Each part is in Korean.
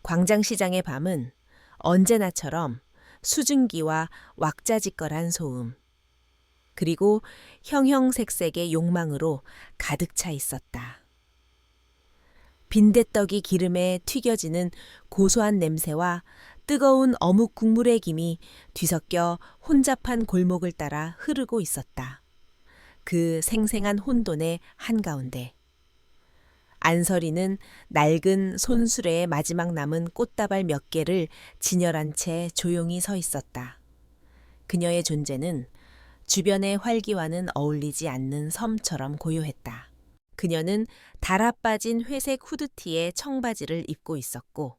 광장시장의 밤은 언제나처럼 수증기와 왁자지껄한 소음, 그리고 형형색색의 욕망으로 가득 차 있었다. 빈대떡이 기름에 튀겨지는 고소한 냄새와 뜨거운 어묵 국물의 김이 뒤섞여 혼잡한 골목을 따라 흐르고 있었다. 그 생생한 혼돈의 한가운데 안설이는 낡은 손수레의 마지막 남은 꽃다발 몇 개를 진열한 채 조용히 서 있었다. 그녀의 존재는 주변의 활기와는 어울리지 않는 섬처럼 고요했다. 그녀는 달아빠진 회색 후드티에 청바지를 입고 있었고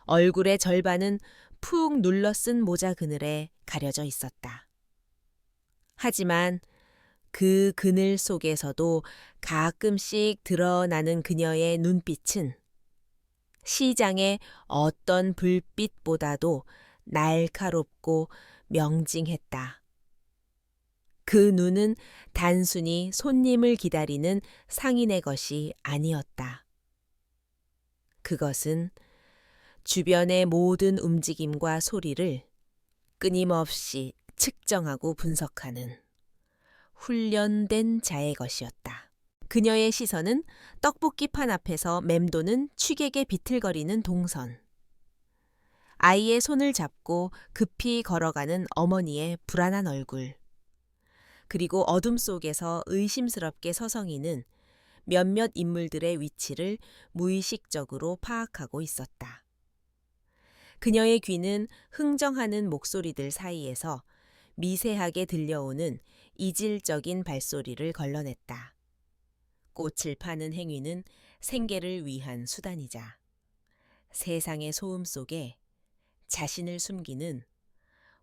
얼굴의 절반은 푹 눌러쓴 모자 그늘에 가려져 있었다. 하지만 그 그늘 속에서도 가끔씩 드러나는 그녀의 눈빛은 시장의 어떤 불빛보다도 날카롭고 명징했다. 그 눈은 단순히 손님을 기다리는 상인의 것이 아니었다. 그것은 주변의 모든 움직임과 소리를 끊임없이 측정하고 분석하는 훈련된 자의 것이었다. 그녀의 시선은 떡볶이 판 앞에서 맴도는 취객의 비틀거리는 동선, 아이의 손을 잡고 급히 걸어가는 어머니의 불안한 얼굴, 그리고 어둠 속에서 의심스럽게 서성이는 몇몇 인물들의 위치를 무의식적으로 파악하고 있었다. 그녀의 귀는 흥정하는 목소리들 사이에서 미세하게 들려오는 이질적인 발소리를 걸러냈다. 꽃을 파는 행위는 생계를 위한 수단이자 세상의 소음 속에 자신을 숨기는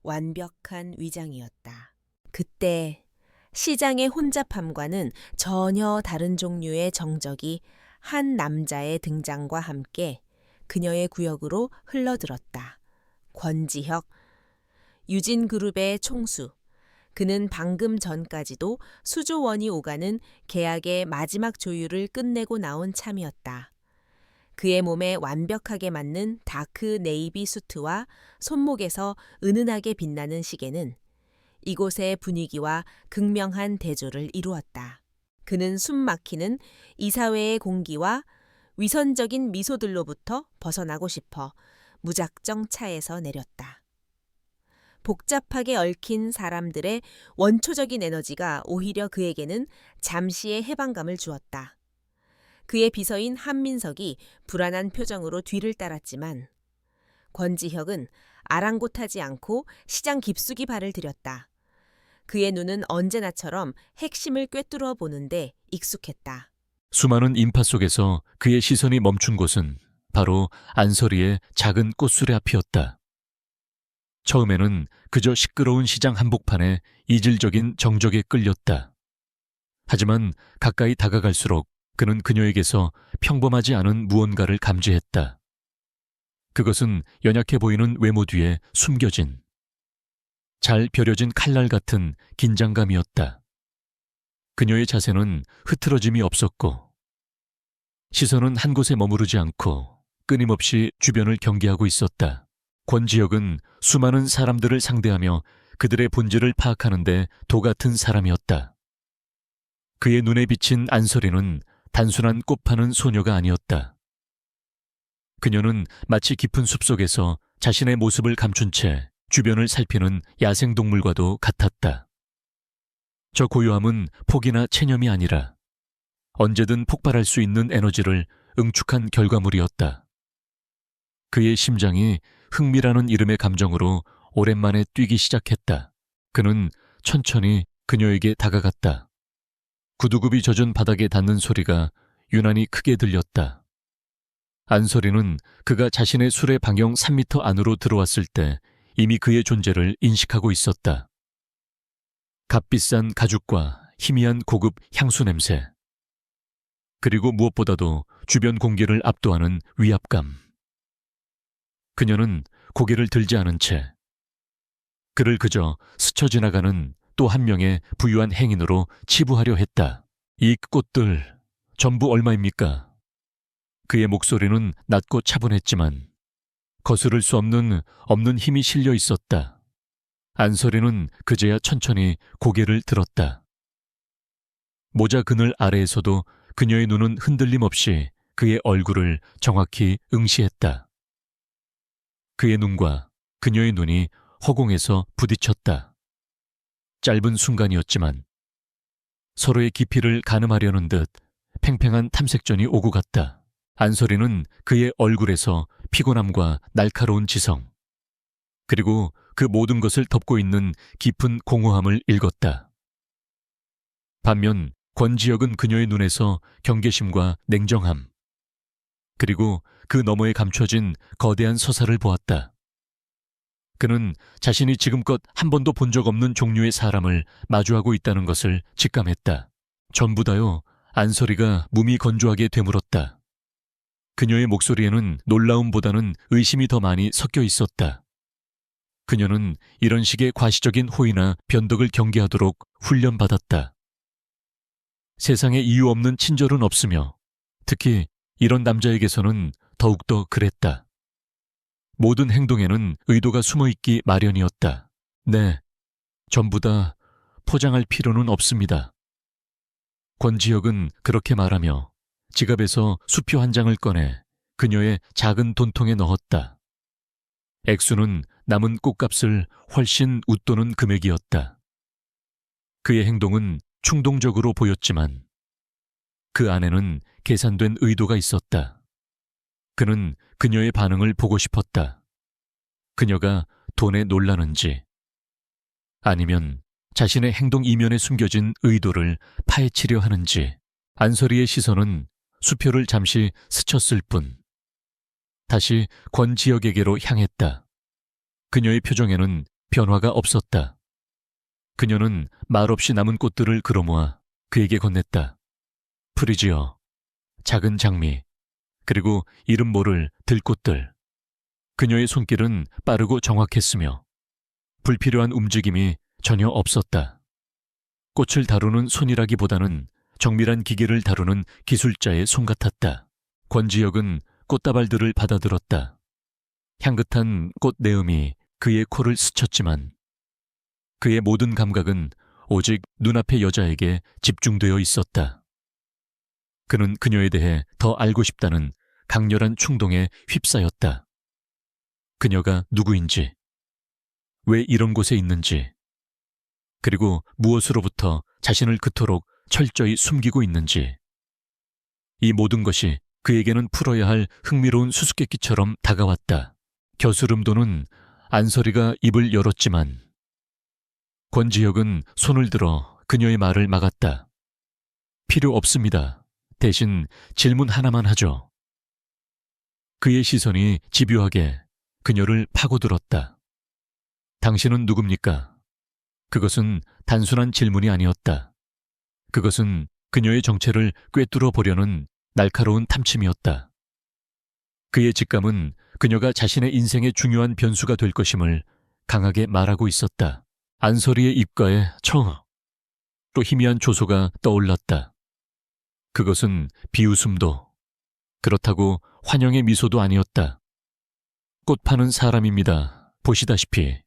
완벽한 위장이었다. 그때 시장의 혼잡함과는 전혀 다른 종류의 정적이 한 남자의 등장과 함께 그녀의 구역으로 흘러들었다. 권지혁, 유진그룹의 총수. 그는 방금 전까지도 수조 원이 오가는 계약의 마지막 조율을 끝내고 나온 참이었다. 그의 몸에 완벽하게 맞는 다크 네이비 수트와 손목에서 은은하게 빛나는 시계는 이곳의 분위기와 극명한 대조를 이루었다. 그는 숨막히는 이사회의 공기와 위선적인 미소들로부터 벗어나고 싶어 무작정 차에서 내렸다. 복잡하게 얽힌 사람들의 원초적인 에너지가 오히려 그에게는 잠시의 해방감을 주었다. 그의 비서인 한민석이 불안한 표정으로 뒤를 따랐지만 권지혁은 아랑곳하지 않고 시장 깊숙이 발을 들였다. 그의 눈은 언제나처럼 핵심을 꿰뚫어 보는데 익숙했다. 수많은 인파 속에서 그의 시선이 멈춘 곳은 바로 안설이의 작은 꽃수레 앞이었다. 처음에는 그저 시끄러운 시장 한복판에 이질적인 정적에 끌렸다. 하지만 가까이 다가갈수록 그는 그녀에게서 평범하지 않은 무언가를 감지했다. 그것은 연약해 보이는 외모 뒤에 숨겨진, 잘 벼려진 칼날 같은 긴장감이었다. 그녀의 자세는 흐트러짐이 없었고 시선은 한 곳에 머무르지 않고 끊임없이 주변을 경계하고 있었다. 권지혁은 수많은 사람들을 상대하며 그들의 본질을 파악하는 데 도같은 사람이었다. 그의 눈에 비친 안설이는 단순한 꽃 파는 소녀가 아니었다. 그녀는 마치 깊은 숲속에서 자신의 모습을 감춘 채 주변을 살피는 야생동물과도 같았다. 저 고요함은 폭이나 체념이 아니라 언제든 폭발할 수 있는 에너지를 응축한 결과물이었다. 그의 심장이 흥미라는 이름의 감정으로 오랜만에 뛰기 시작했다. 그는 천천히 그녀에게 다가갔다. 구두굽이 젖은 바닥에 닿는 소리가 유난히 크게 들렸다. 안설이는 그가 자신의 수레 방향 3m 안으로 들어왔을 때 이미 그의 존재를 인식하고 있었다. 값비싼 가죽과 희미한 고급 향수 냄새, 그리고 무엇보다도 주변 공기를 압도하는 위압감. 그녀는 고개를 들지 않은 채 그를 그저 스쳐 지나가는 또 한 명의 부유한 행인으로 치부하려 했다. 이 꽃들 전부 얼마입니까? 그의 목소리는 낮고 차분했지만 거스를 수 없는 힘이 실려 있었다. 안설이는 그제야 천천히 고개를 들었다. 모자 그늘 아래에서도 그녀의 눈은 흔들림 없이 그의 얼굴을 정확히 응시했다. 그의 눈과 그녀의 눈이 허공에서 부딪혔다. 짧은 순간이었지만 서로의 깊이를 가늠하려는 듯 팽팽한 탐색전이 오고 갔다. 안설이는 그의 얼굴에서 피곤함과 날카로운 지성, 그리고 그 모든 것을 덮고 있는 깊은 공허함을 읽었다. 반면 권지혁은 그녀의 눈에서 경계심과 냉정함, 그리고 그 너머에 감춰진 거대한 서사를 보았다. 그는 자신이 지금껏 한 번도 본 적 없는 종류의 사람을 마주하고 있다는 것을 직감했다. 전부 다요, 안설이가 몸이 건조하게 되물었다. 그녀의 목소리에는 놀라움보다는 의심이 더 많이 섞여 있었다. 그녀는 이런 식의 과시적인 호의나 변덕을 경계하도록 훈련받았다. 세상에 이유 없는 친절은 없으며 특히 이런 남자에게서는 더욱더 그랬다. 모든 행동에는 의도가 숨어있기 마련이었다. 네, 전부 다 포장할 필요는 없습니다. 권지혁은 그렇게 말하며 지갑에서 수표 한 장을 꺼내 그녀의 작은 돈통에 넣었다. 액수는 남은 꽃값을 훨씬 웃도는 금액이었다. 그의 행동은 충동적으로 보였지만 그 안에는 계산된 의도가 있었다. 그는 그녀의 반응을 보고 싶었다. 그녀가 돈에 놀라는지, 아니면 자신의 행동 이면에 숨겨진 의도를 파헤치려 하는지. 안설이의 시선은 수표를 잠시 스쳤을 뿐 다시 권지혁에게로 향했다. 그녀의 표정에는 변화가 없었다. 그녀는 말없이 남은 꽃들을 끌어모아 그에게 건넸다. 프리지어, 작은 장미, 그리고 이름 모를 들꽃들. 그녀의 손길은 빠르고 정확했으며 불필요한 움직임이 전혀 없었다. 꽃을 다루는 손이라기보다는 정밀한 기계를 다루는 기술자의 손 같았다. 권지혁은 꽃다발들을 받아들었다. 향긋한 꽃 내음이 그의 코를 스쳤지만 그의 모든 감각은 오직 눈앞의 여자에게 집중되어 있었다. 그는 그녀에 대해 더 알고 싶다는 강렬한 충동에 휩싸였다. 그녀가 누구인지, 왜 이런 곳에 있는지, 그리고 무엇으로부터 자신을 그토록 철저히 숨기고 있는지. 이 모든 것이 그에게는 풀어야 할 흥미로운 수수께끼처럼 다가왔다. 겨스름도는 안설이가 입을 열었지만 권지혁은 손을 들어 그녀의 말을 막았다. 필요 없습니다. 대신 질문 하나만 하죠. 그의 시선이 집요하게 그녀를 파고들었다. 당신은 누굽니까? 그것은 단순한 질문이 아니었다. 그것은 그녀의 정체를 꿰뚫어 보려는 날카로운 탐침이었다. 그의 직감은 그녀가 자신의 인생의 중요한 변수가 될 것임을 강하게 말하고 있었다. 안설이의 입가에 또 희미한 조소가 떠올랐다. 그것은 비웃음도, 그렇다고 환영의 미소도 아니었다. 꽃 파는 사람입니다. 보시다시피.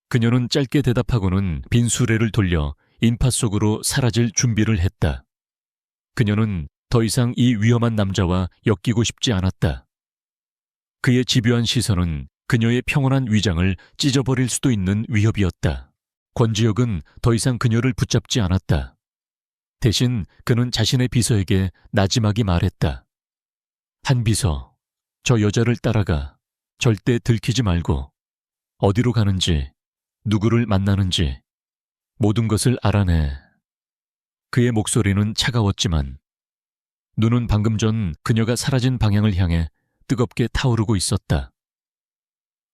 그녀는 짧게 대답하고는 빈 수레를 돌려 인파 속으로 사라질 준비를 했다. 그녀는 더 이상 이 위험한 남자와 엮이고 싶지 않았다. 그의 집요한 시선은 그녀의 평온한 위장을 찢어버릴 수도 있는 위협이었다. 권지혁은 더 이상 그녀를 붙잡지 않았다. 대신 그는 자신의 비서에게 나지막이 말했다. 한 비서, 저 여자를 따라가. 절대 들키지 말고 어디로 가는지, 누구를 만나는지 모든 것을 알아내. 그의 목소리는 차가웠지만 눈은 방금 전 그녀가 사라진 방향을 향해 뜨겁게 타오르고 있었다.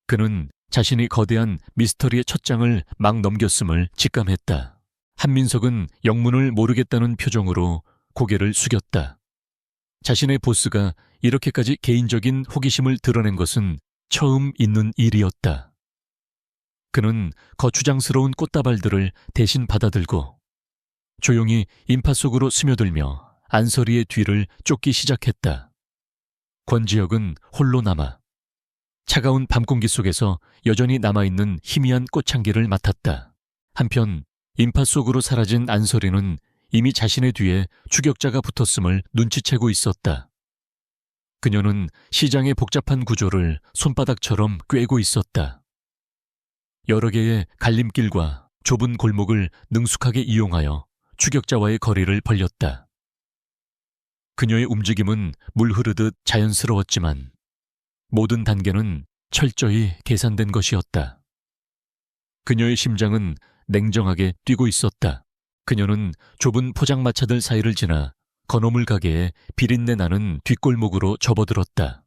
그는 자신이 거대한 미스터리의 첫 장을 막 넘겼음을 직감했다. 한민석은 영문을 모르겠다는 표정으로 고개를 숙였다. 자신의 보스가 이렇게까지 개인적인 호기심을 드러낸 것은 처음 있는 일이었다. 그는 거추장스러운 꽃다발들을 대신 받아들고 조용히 인파 속으로 스며들며 안설이의 뒤를 쫓기 시작했다. 권지혁은 홀로 남아 차가운 밤 공기 속에서 여전히 남아있는 희미한 꽃향기를 맡았다. 한편 인파 속으로 사라진 안설이는 이미 자신의 뒤에 추격자가 붙었음을 눈치채고 있었다. 그녀는 시장의 복잡한 구조를 손바닥처럼 꿰고 있었다. 여러 개의 갈림길과 좁은 골목을 능숙하게 이용하여 추격자와의 거리를 벌렸다. 그녀의 움직임은 물 흐르듯 자연스러웠지만 모든 단계는 철저히 계산된 것이었다. 그녀의 심장은 냉정하게 뛰고 있었다. 그녀는 좁은 포장마차들 사이를 지나 건어물 가게에 비린내 나는 뒷골목으로 접어들었다.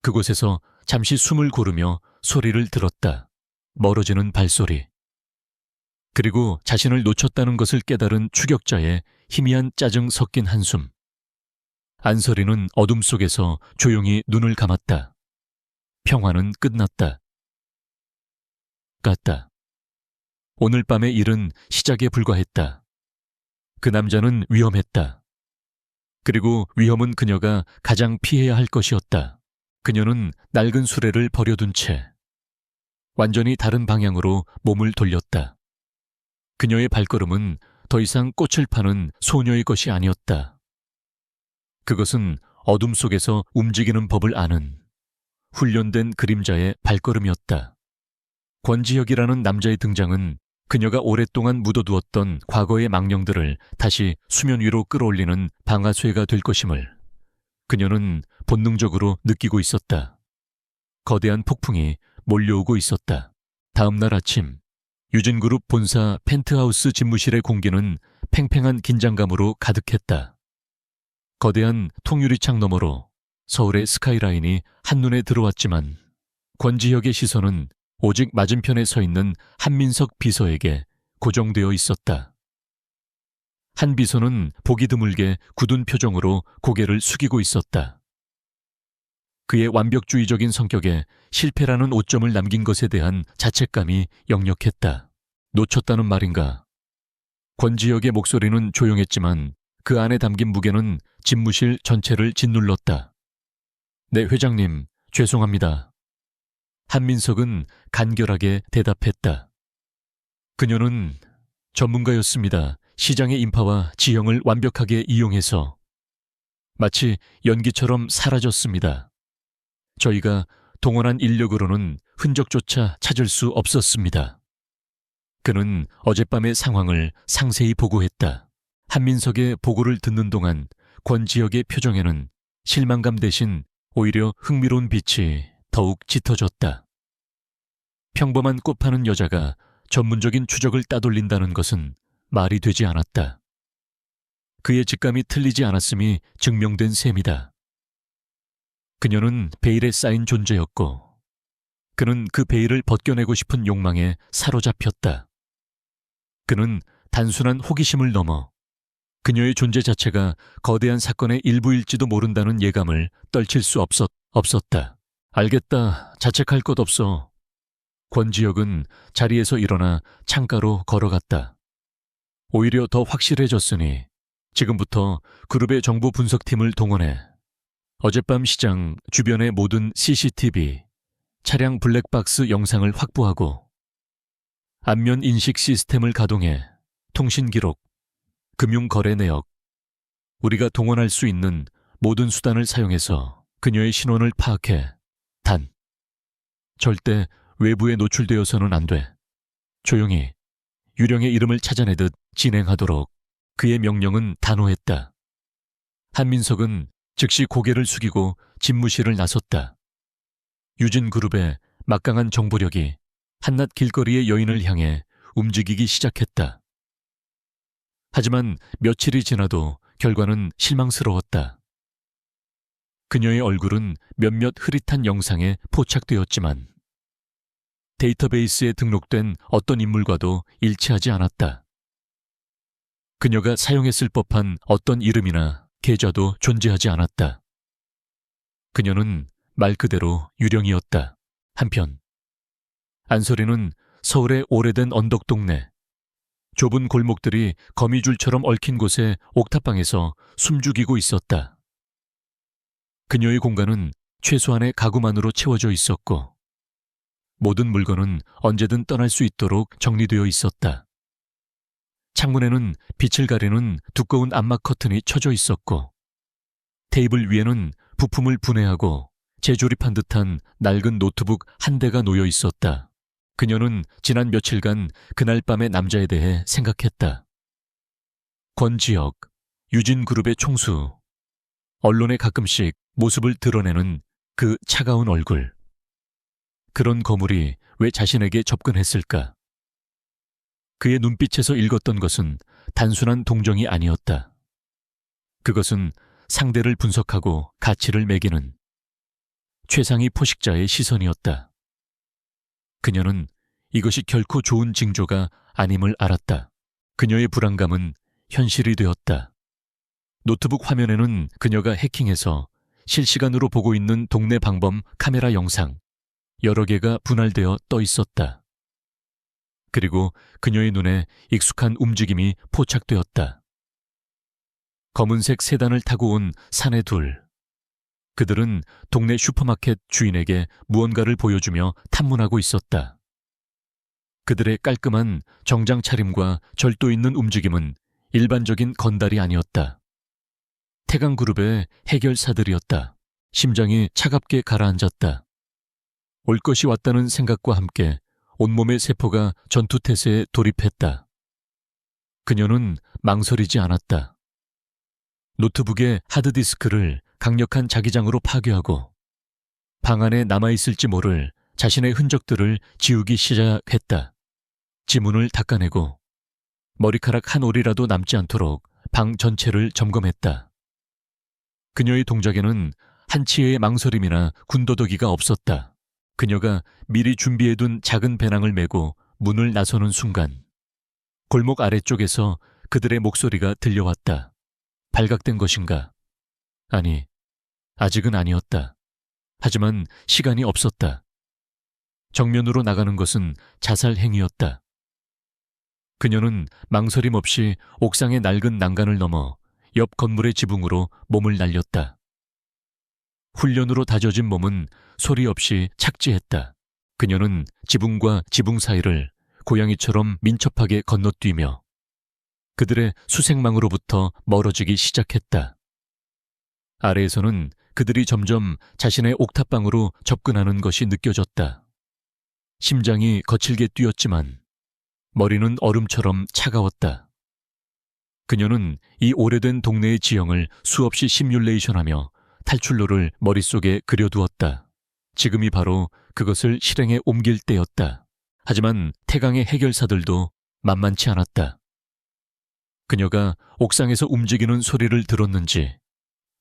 그곳에서 잠시 숨을 고르며 소리를 들었다. 멀어지는 발소리. 그리고 자신을 놓쳤다는 것을 깨달은 추격자의 희미한 짜증 섞인 한숨. 안설이는 어둠 속에서 조용히 눈을 감았다. 평화는 끝났다. 같다. 오늘 밤의 일은 시작에 불과했다. 그 남자는 위험했다. 그리고 위험은 그녀가 가장 피해야 할 것이었다. 그녀는 낡은 수레를 버려둔 채 완전히 다른 방향으로 몸을 돌렸다. 그녀의 발걸음은 더 이상 꽃을 파는 소녀의 것이 아니었다. 그것은 어둠 속에서 움직이는 법을 아는 훈련된 그림자의 발걸음이었다. 권지혁이라는 남자의 등장은 그녀가 오랫동안 묻어두었던 과거의 망령들을 다시 수면 위로 끌어올리는 방아쇠가 될 것임을 그녀는 본능적으로 느끼고 있었다. 거대한 폭풍이 몰려오고 있었다. 다음 날 아침 유진그룹 본사 펜트하우스 집무실의 공기는 팽팽한 긴장감으로 가득했다. 거대한 통유리창 너머로 서울의 스카이라인이 한눈에 들어왔지만 권지혁의 시선은 오직 맞은편에 서 있는 한민석 비서에게 고정되어 있었다. 한 비서는 보기 드물게 굳은 표정으로 고개를 숙이고 있었다. 그의 완벽주의적인 성격에 실패라는 오점을 남긴 것에 대한 자책감이 역력했다. 놓쳤다는 말인가? 권지혁의 목소리는 조용했지만 그 안에 담긴 무게는 집무실 전체를 짓눌렀다. 네, 회장님, 죄송합니다. 한민석은 간결하게 대답했다. 그녀는 전문가였습니다. 시장의 인파와 지형을 완벽하게 이용해서 마치 연기처럼 사라졌습니다. 저희가 동원한 인력으로는 흔적조차 찾을 수 없었습니다. 그는 어젯밤의 상황을 상세히 보고했다. 한민석의 보고를 듣는 동안 권지혁의 표정에는 실망감 대신 오히려 흥미로운 빛이 더욱 짙어졌다. 평범한 꽃 파는 여자가 전문적인 추적을 따돌린다는 것은 말이 되지 않았다. 그의 직감이 틀리지 않았음이 증명된 셈이다. 그녀는 베일에 쌓인 존재였고 그는 그 베일을 벗겨내고 싶은 욕망에 사로잡혔다. 그는 단순한 호기심을 넘어 그녀의 존재 자체가 거대한 사건의 일부일지도 모른다는 예감을 떨칠 수 없었다. 알겠다. 자책할 것 없어. 권지혁은 자리에서 일어나 창가로 걸어갔다. 오히려 더 확실해졌으니 지금부터 그룹의 정보 분석팀을 동원해 어젯밤 시장 주변의 모든 CCTV, 차량 블랙박스 영상을 확보하고 안면 인식 시스템을 가동해 통신 기록, 금융거래 내역, 우리가 동원할 수 있는 모든 수단을 사용해서 그녀의 신원을 파악해 단, 절대 외부에 노출되어서는 안 돼. 조용히 유령의 이름을 찾아내듯 진행하도록 그의 명령은 단호했다. 한민석은 즉시 고개를 숙이고 집무실을 나섰다. 유진그룹의 막강한 정보력이 한낮 길거리의 여인을 향해 움직이기 시작했다. 하지만 며칠이 지나도 결과는 실망스러웠다. 그녀의 얼굴은 몇몇 흐릿한 영상에 포착되었지만 데이터베이스에 등록된 어떤 인물과도 일치하지 않았다. 그녀가 사용했을 법한 어떤 이름이나 계좌도 존재하지 않았다. 그녀는 말 그대로 유령이었다. 한편 안설이는 서울의 오래된 언덕 동네, 좁은 골목들이 거미줄처럼 얽힌 곳의 옥탑방에서 숨죽이고 있었다. 그녀의 공간은 최소한의 가구만으로 채워져 있었고 모든 물건은 언제든 떠날 수 있도록 정리되어 있었다. 창문에는 빛을 가리는 두꺼운 암막 커튼이 쳐져 있었고 테이블 위에는 부품을 분해하고 재조립한 듯한 낡은 노트북 한 대가 놓여 있었다. 그녀는 지난 며칠간 그날 밤의 남자에 대해 생각했다. 권지혁, 유진그룹의 총수, 언론에 가끔씩 모습을 드러내는 그 차가운 얼굴. 그런 거물이 왜 자신에게 접근했을까? 그의 눈빛에서 읽었던 것은 단순한 동정이 아니었다. 그것은 상대를 분석하고 가치를 매기는 최상위 포식자의 시선이었다. 그녀는 이것이 결코 좋은 징조가 아님을 알았다. 그녀의 불안감은 현실이 되었다. 노트북 화면에는 그녀가 해킹해서 실시간으로 보고 있는 동네 방범 카메라 영상 여러 개가 분할되어 떠 있었다. 그리고 그녀의 눈에 익숙한 움직임이 포착되었다. 검은색 세단을 타고 온 사내 둘. 그들은 동네 슈퍼마켓 주인에게 무언가를 보여주며 탐문하고 있었다. 그들의 깔끔한 정장 차림과 절도 있는 움직임은 일반적인 건달이 아니었다. 태강그룹의 해결사들이었다. 심장이 차갑게 가라앉았다. 올 것이 왔다는 생각과 함께 온몸의 세포가 전투태세에 돌입했다. 그녀는 망설이지 않았다. 노트북의 하드디스크를 강력한 자기장으로 파괴하고 방 안에 남아있을지 모를 자신의 흔적들을 지우기 시작했다. 지문을 닦아내고 머리카락 한 올이라도 남지 않도록 방 전체를 점검했다. 그녀의 동작에는 한치의 망설임이나 군더더기가 없었다. 그녀가 미리 준비해둔 작은 배낭을 메고 문을 나서는 순간 골목 아래쪽에서 그들의 목소리가 들려왔다. 발각된 것인가? 아니, 아직은 아니었다. 하지만 시간이 없었다. 정면으로 나가는 것은 자살 행위였다. 그녀는 망설임 없이 옥상의 낡은 난간을 넘어 옆 건물의 지붕으로 몸을 날렸다. 훈련으로 다져진 몸은 소리 없이 착지했다. 그녀는 지붕과 지붕 사이를 고양이처럼 민첩하게 건너뛰며 그들의 수색망으로부터 멀어지기 시작했다. 아래에서는 그들이 점점 자신의 옥탑방으로 접근하는 것이 느껴졌다. 심장이 거칠게 뛰었지만 머리는 얼음처럼 차가웠다. 그녀는 이 오래된 동네의 지형을 수없이 시뮬레이션하며 탈출로를 머릿속에 그려두었다. 지금이 바로 그것을 실행에 옮길 때였다. 하지만 태강의 해결사들도 만만치 않았다. 그녀가 옥상에서 움직이는 소리를 들었는지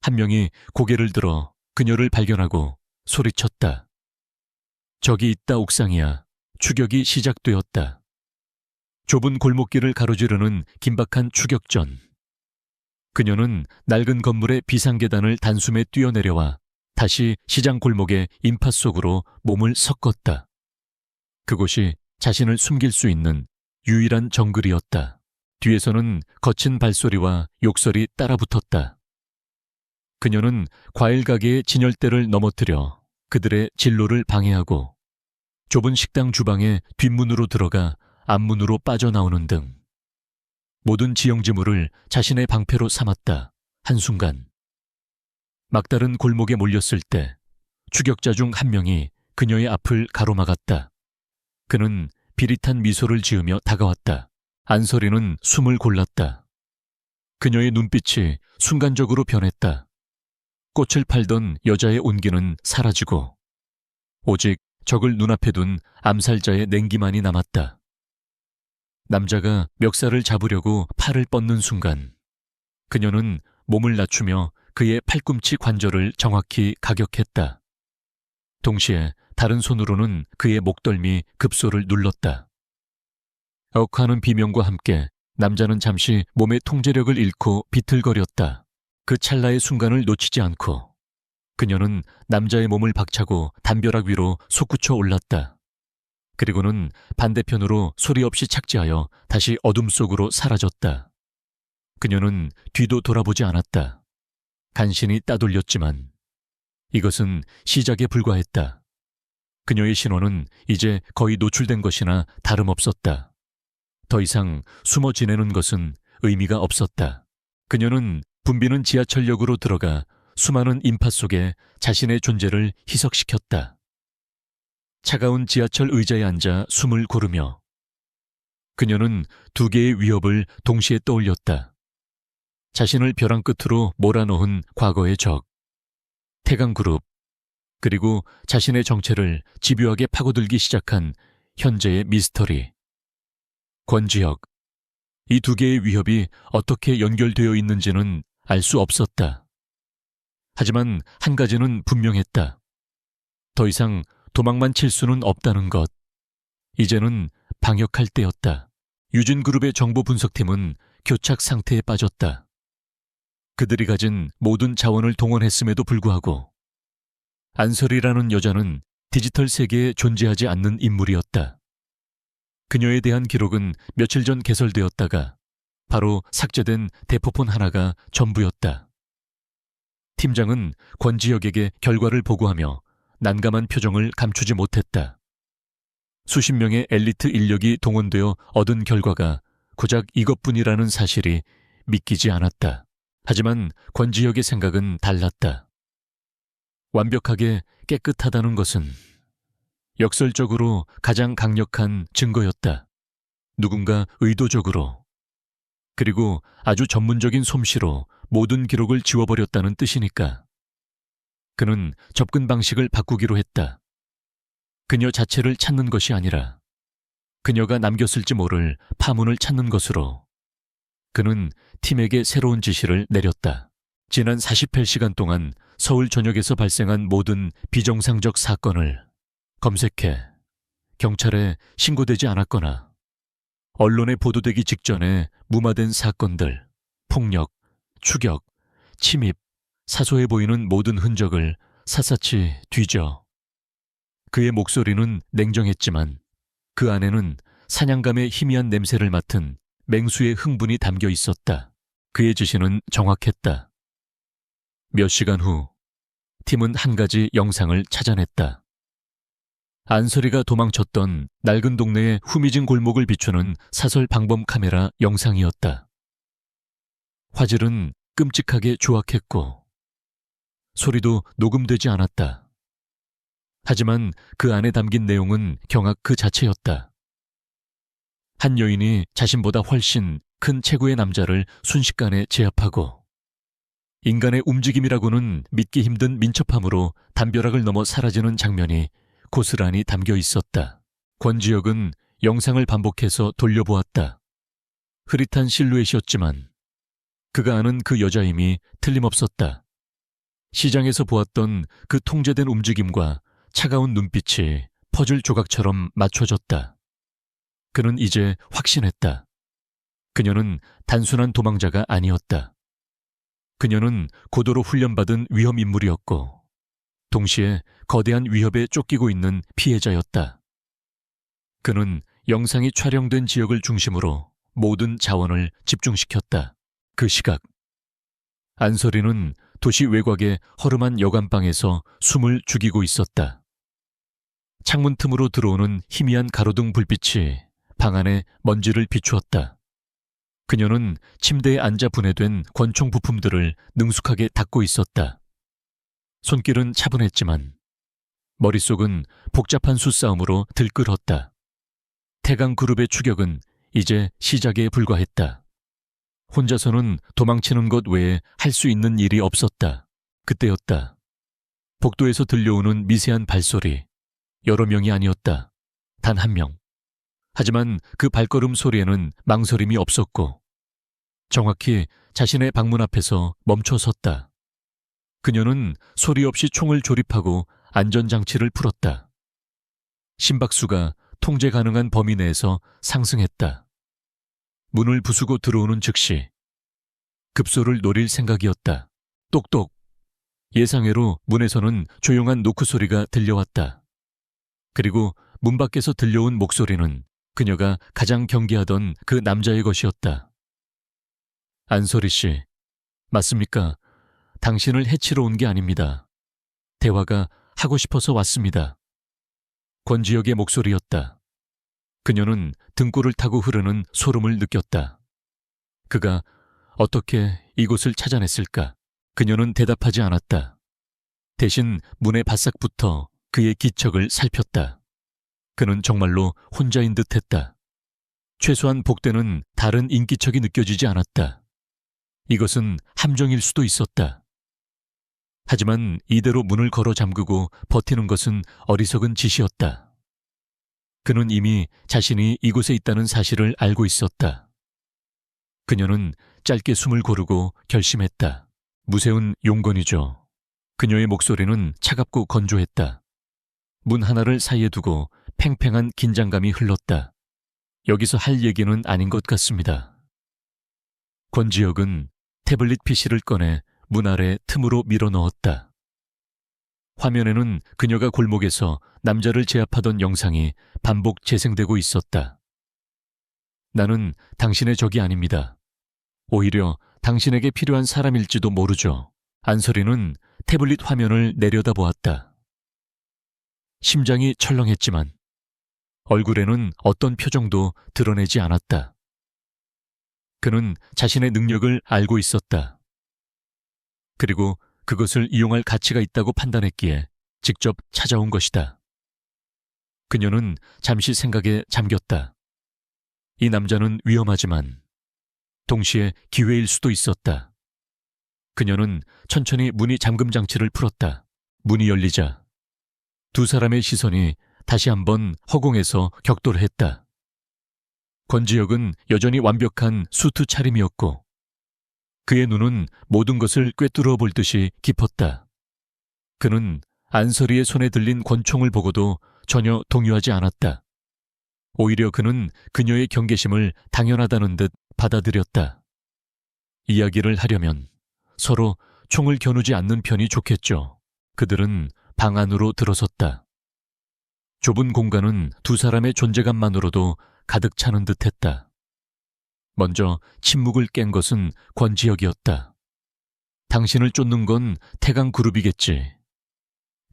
한 명이 고개를 들어 그녀를 발견하고 소리쳤다. 저기 있다 옥상이야. 추격이 시작되었다. 좁은 골목길을 가로지르는 긴박한 추격전. 그녀는 낡은 건물의 비상계단을 단숨에 뛰어내려와 다시 시장 골목의 인파 속으로 몸을 섞었다. 그곳이 자신을 숨길 수 있는 유일한 정글이었다. 뒤에서는 거친 발소리와 욕설이 따라붙었다. 그녀는 과일 가게의 진열대를 넘어뜨려 그들의 진로를 방해하고 좁은 식당 주방의 뒷문으로 들어가 앞문으로 빠져나오는 등 모든 지형지물을 자신의 방패로 삼았다. 한순간 막다른 골목에 몰렸을 때 추격자 중 한 명이 그녀의 앞을 가로막았다. 그는 비릿한 미소를 지으며 다가왔다. 안설이는 숨을 골랐다. 그녀의 눈빛이 순간적으로 변했다. 꽃을 팔던 여자의 온기는 사라지고 오직 적을 눈앞에 둔 암살자의 냉기만이 남았다. 남자가 멱살을 잡으려고 팔을 뻗는 순간 그녀는 몸을 낮추며 그의 팔꿈치 관절을 정확히 가격했다. 동시에 다른 손으로는 그의 목덜미 급소를 눌렀다. 억하는 비명과 함께 남자는 잠시 몸의 통제력을 잃고 비틀거렸다. 그 찰나의 순간을 놓치지 않고 그녀는 남자의 몸을 박차고 담벼락 위로 솟구쳐 올랐다. 그리고는 반대편으로 소리 없이 착지하여 다시 어둠 속으로 사라졌다. 그녀는 뒤도 돌아보지 않았다. 간신히 따돌렸지만 이것은 시작에 불과했다. 그녀의 신원은 이제 거의 노출된 것이나 다름없었다. 더 이상 숨어 지내는 것은 의미가 없었다. 그녀는 붐비는 지하철역으로 들어가 수많은 인파 속에 자신의 존재를 희석시켰다. 차가운 지하철 의자에 앉아 숨을 고르며 그녀는 두 개의 위협을 동시에 떠올렸다. 자신을 벼랑 끝으로 몰아넣은 과거의 적, 태강그룹, 그리고 자신의 정체를 집요하게 파고들기 시작한 현재의 미스터리. 권지혁. 이 두 개의 위협이 어떻게 연결되어 있는지는 알 수 없었다. 하지만 한 가지는 분명했다. 더 이상 도망만 칠 수는 없다는 것. 이제는 방역할 때였다. 유진그룹의 정보 분석팀은 교착 상태에 빠졌다. 그들이 가진 모든 자원을 동원했음에도 불구하고 안설이라는 여자는 디지털 세계에 존재하지 않는 인물이었다. 그녀에 대한 기록은 며칠 전 개설되었다가 바로 삭제된 대포폰 하나가 전부였다. 팀장은 권지혁에게 결과를 보고하며 난감한 표정을 감추지 못했다. 수십 명의 엘리트 인력이 동원되어 얻은 결과가 고작 이것뿐이라는 사실이 믿기지 않았다. 하지만 권지혁의 생각은 달랐다. 완벽하게 깨끗하다는 것은 역설적으로 가장 강력한 증거였다. 누군가 의도적으로 그리고 아주 전문적인 솜씨로 모든 기록을 지워버렸다는 뜻이니까. 그는 접근 방식을 바꾸기로 했다. 그녀 자체를 찾는 것이 아니라 그녀가 남겼을지 모를 파문을 찾는 것으로. 그는 팀에게 새로운 지시를 내렸다. 지난 48시간 동안 서울 전역에서 발생한 모든 비정상적 사건을 검색해 경찰에 신고되지 않았거나 언론에 보도되기 직전에 무마된 사건들, 폭력, 추격, 침입, 사소해 보이는 모든 흔적을 샅샅이 뒤져. 그의 목소리는 냉정했지만 그 안에는 사냥감의 희미한 냄새를 맡은 맹수의 흥분이 담겨 있었다. 그의 지시는 정확했다. 몇 시간 후 팀은 한 가지 영상을 찾아냈다. 안설이가 도망쳤던 낡은 동네의 후미진 골목을 비추는 사설 방범 카메라 영상이었다. 화질은 끔찍하게 조악했고 소리도 녹음되지 않았다. 하지만 그 안에 담긴 내용은 경악 그 자체였다. 한 여인이 자신보다 훨씬 큰 체구의 남자를 순식간에 제압하고 인간의 움직임이라고는 믿기 힘든 민첩함으로 담벼락을 넘어 사라지는 장면이 고스란히 담겨 있었다. 권지혁은 영상을 반복해서 돌려보았다. 흐릿한 실루엣이었지만 그가 아는 그 여자임이 틀림없었다. 시장에서 보았던 그 통제된 움직임과 차가운 눈빛이 퍼즐 조각처럼 맞춰졌다. 그는 이제 확신했다. 그녀는 단순한 도망자가 아니었다. 그녀는 고도로 훈련받은 위험 인물이었고 동시에 거대한 위협에 쫓기고 있는 피해자였다. 그는 영상이 촬영된 지역을 중심으로 모든 자원을 집중시켰다. 그 시각 안설이는 도시 외곽의 허름한 여관방에서 숨을 죽이고 있었다. 창문 틈으로 들어오는 희미한 가로등 불빛이 방 안에 먼지를 비추었다. 그녀는 침대에 앉아 분해된 권총 부품들을 능숙하게 닦고 있었다. 손길은 차분했지만 머릿속은 복잡한 수싸움으로 들끓었다. 태강그룹의 추격은 이제 시작에 불과했다. 혼자서는 도망치는 것 외에 할 수 있는 일이 없었다. 그때였다. 복도에서 들려오는 미세한 발소리. 여러 명이 아니었다. 단 한 명. 하지만 그 발걸음 소리에는 망설임이 없었고 정확히 자신의 방문 앞에서 멈춰 섰다. 그녀는 소리 없이 총을 조립하고 안전장치를 풀었다. 심박수가 통제 가능한 범위 내에서 상승했다. 문을 부수고 들어오는 즉시 급소를 노릴 생각이었다. 똑똑. 예상외로 문에서는 조용한 노크 소리가 들려왔다. 그리고 문 밖에서 들려온 목소리는 그녀가 가장 경계하던 그 남자의 것이었다. 안설이 씨, 맞습니까? 당신을 해치러 온 게 아닙니다. 대화가 하고 싶어서 왔습니다. 권지혁의 목소리였다. 그녀는 등골을 타고 흐르는 소름을 느꼈다. 그가 어떻게 이곳을 찾아냈을까? 그녀는 대답하지 않았다. 대신 문에 바싹 붙어 그의 기척을 살폈다. 그는 정말로 혼자인 듯했다. 최소한 복대는 다른 인기척이 느껴지지 않았다. 이것은 함정일 수도 있었다. 하지만 이대로 문을 걸어 잠그고 버티는 것은 어리석은 짓이었다. 그는 이미 자신이 이곳에 있다는 사실을 알고 있었다. 그녀는 짧게 숨을 고르고 결심했다. 무세운 용건이죠. 그녀의 목소리는 차갑고 건조했다. 문 하나를 사이에 두고 팽팽한 긴장감이 흘렀다. 여기서 할 얘기는 아닌 것 같습니다. 권지혁은 태블릿 PC를 꺼내 문 아래 틈으로 밀어 넣었다. 화면에는 그녀가 골목에서 남자를 제압하던 영상이 반복 재생되고 있었다. 나는 당신의 적이 아닙니다. 오히려 당신에게 필요한 사람일지도 모르죠. 안설이는 태블릿 화면을 내려다보았다. 심장이 철렁했지만 얼굴에는 어떤 표정도 드러내지 않았다. 그는 자신의 능력을 알고 있었다. 그리고 그것을 이용할 가치가 있다고 판단했기에 직접 찾아온 것이다. 그녀는 잠시 생각에 잠겼다. 이 남자는 위험하지만 동시에 기회일 수도 있었다. 그녀는 천천히 문이 잠금 장치를 풀었다. 문이 열리자 두 사람의 시선이 다시 한번 허공에서 격돌했다. 권지혁은 여전히 완벽한 수트 차림이었고 그의 눈은 모든 것을 꿰뚫어 볼 듯이 깊었다. 그는 안설이의 손에 들린 권총을 보고도 전혀 동요하지 않았다. 오히려 그는 그녀의 경계심을 당연하다는 듯 받아들였다. 이야기를 하려면 서로 총을 겨누지 않는 편이 좋겠죠. 그들은 방 안으로 들어섰다. 좁은 공간은 두 사람의 존재감만으로도 가득 차는 듯했다. 먼저 침묵을 깬 것은 권지혁이었다. 당신을 쫓는 건 태강 그룹이겠지.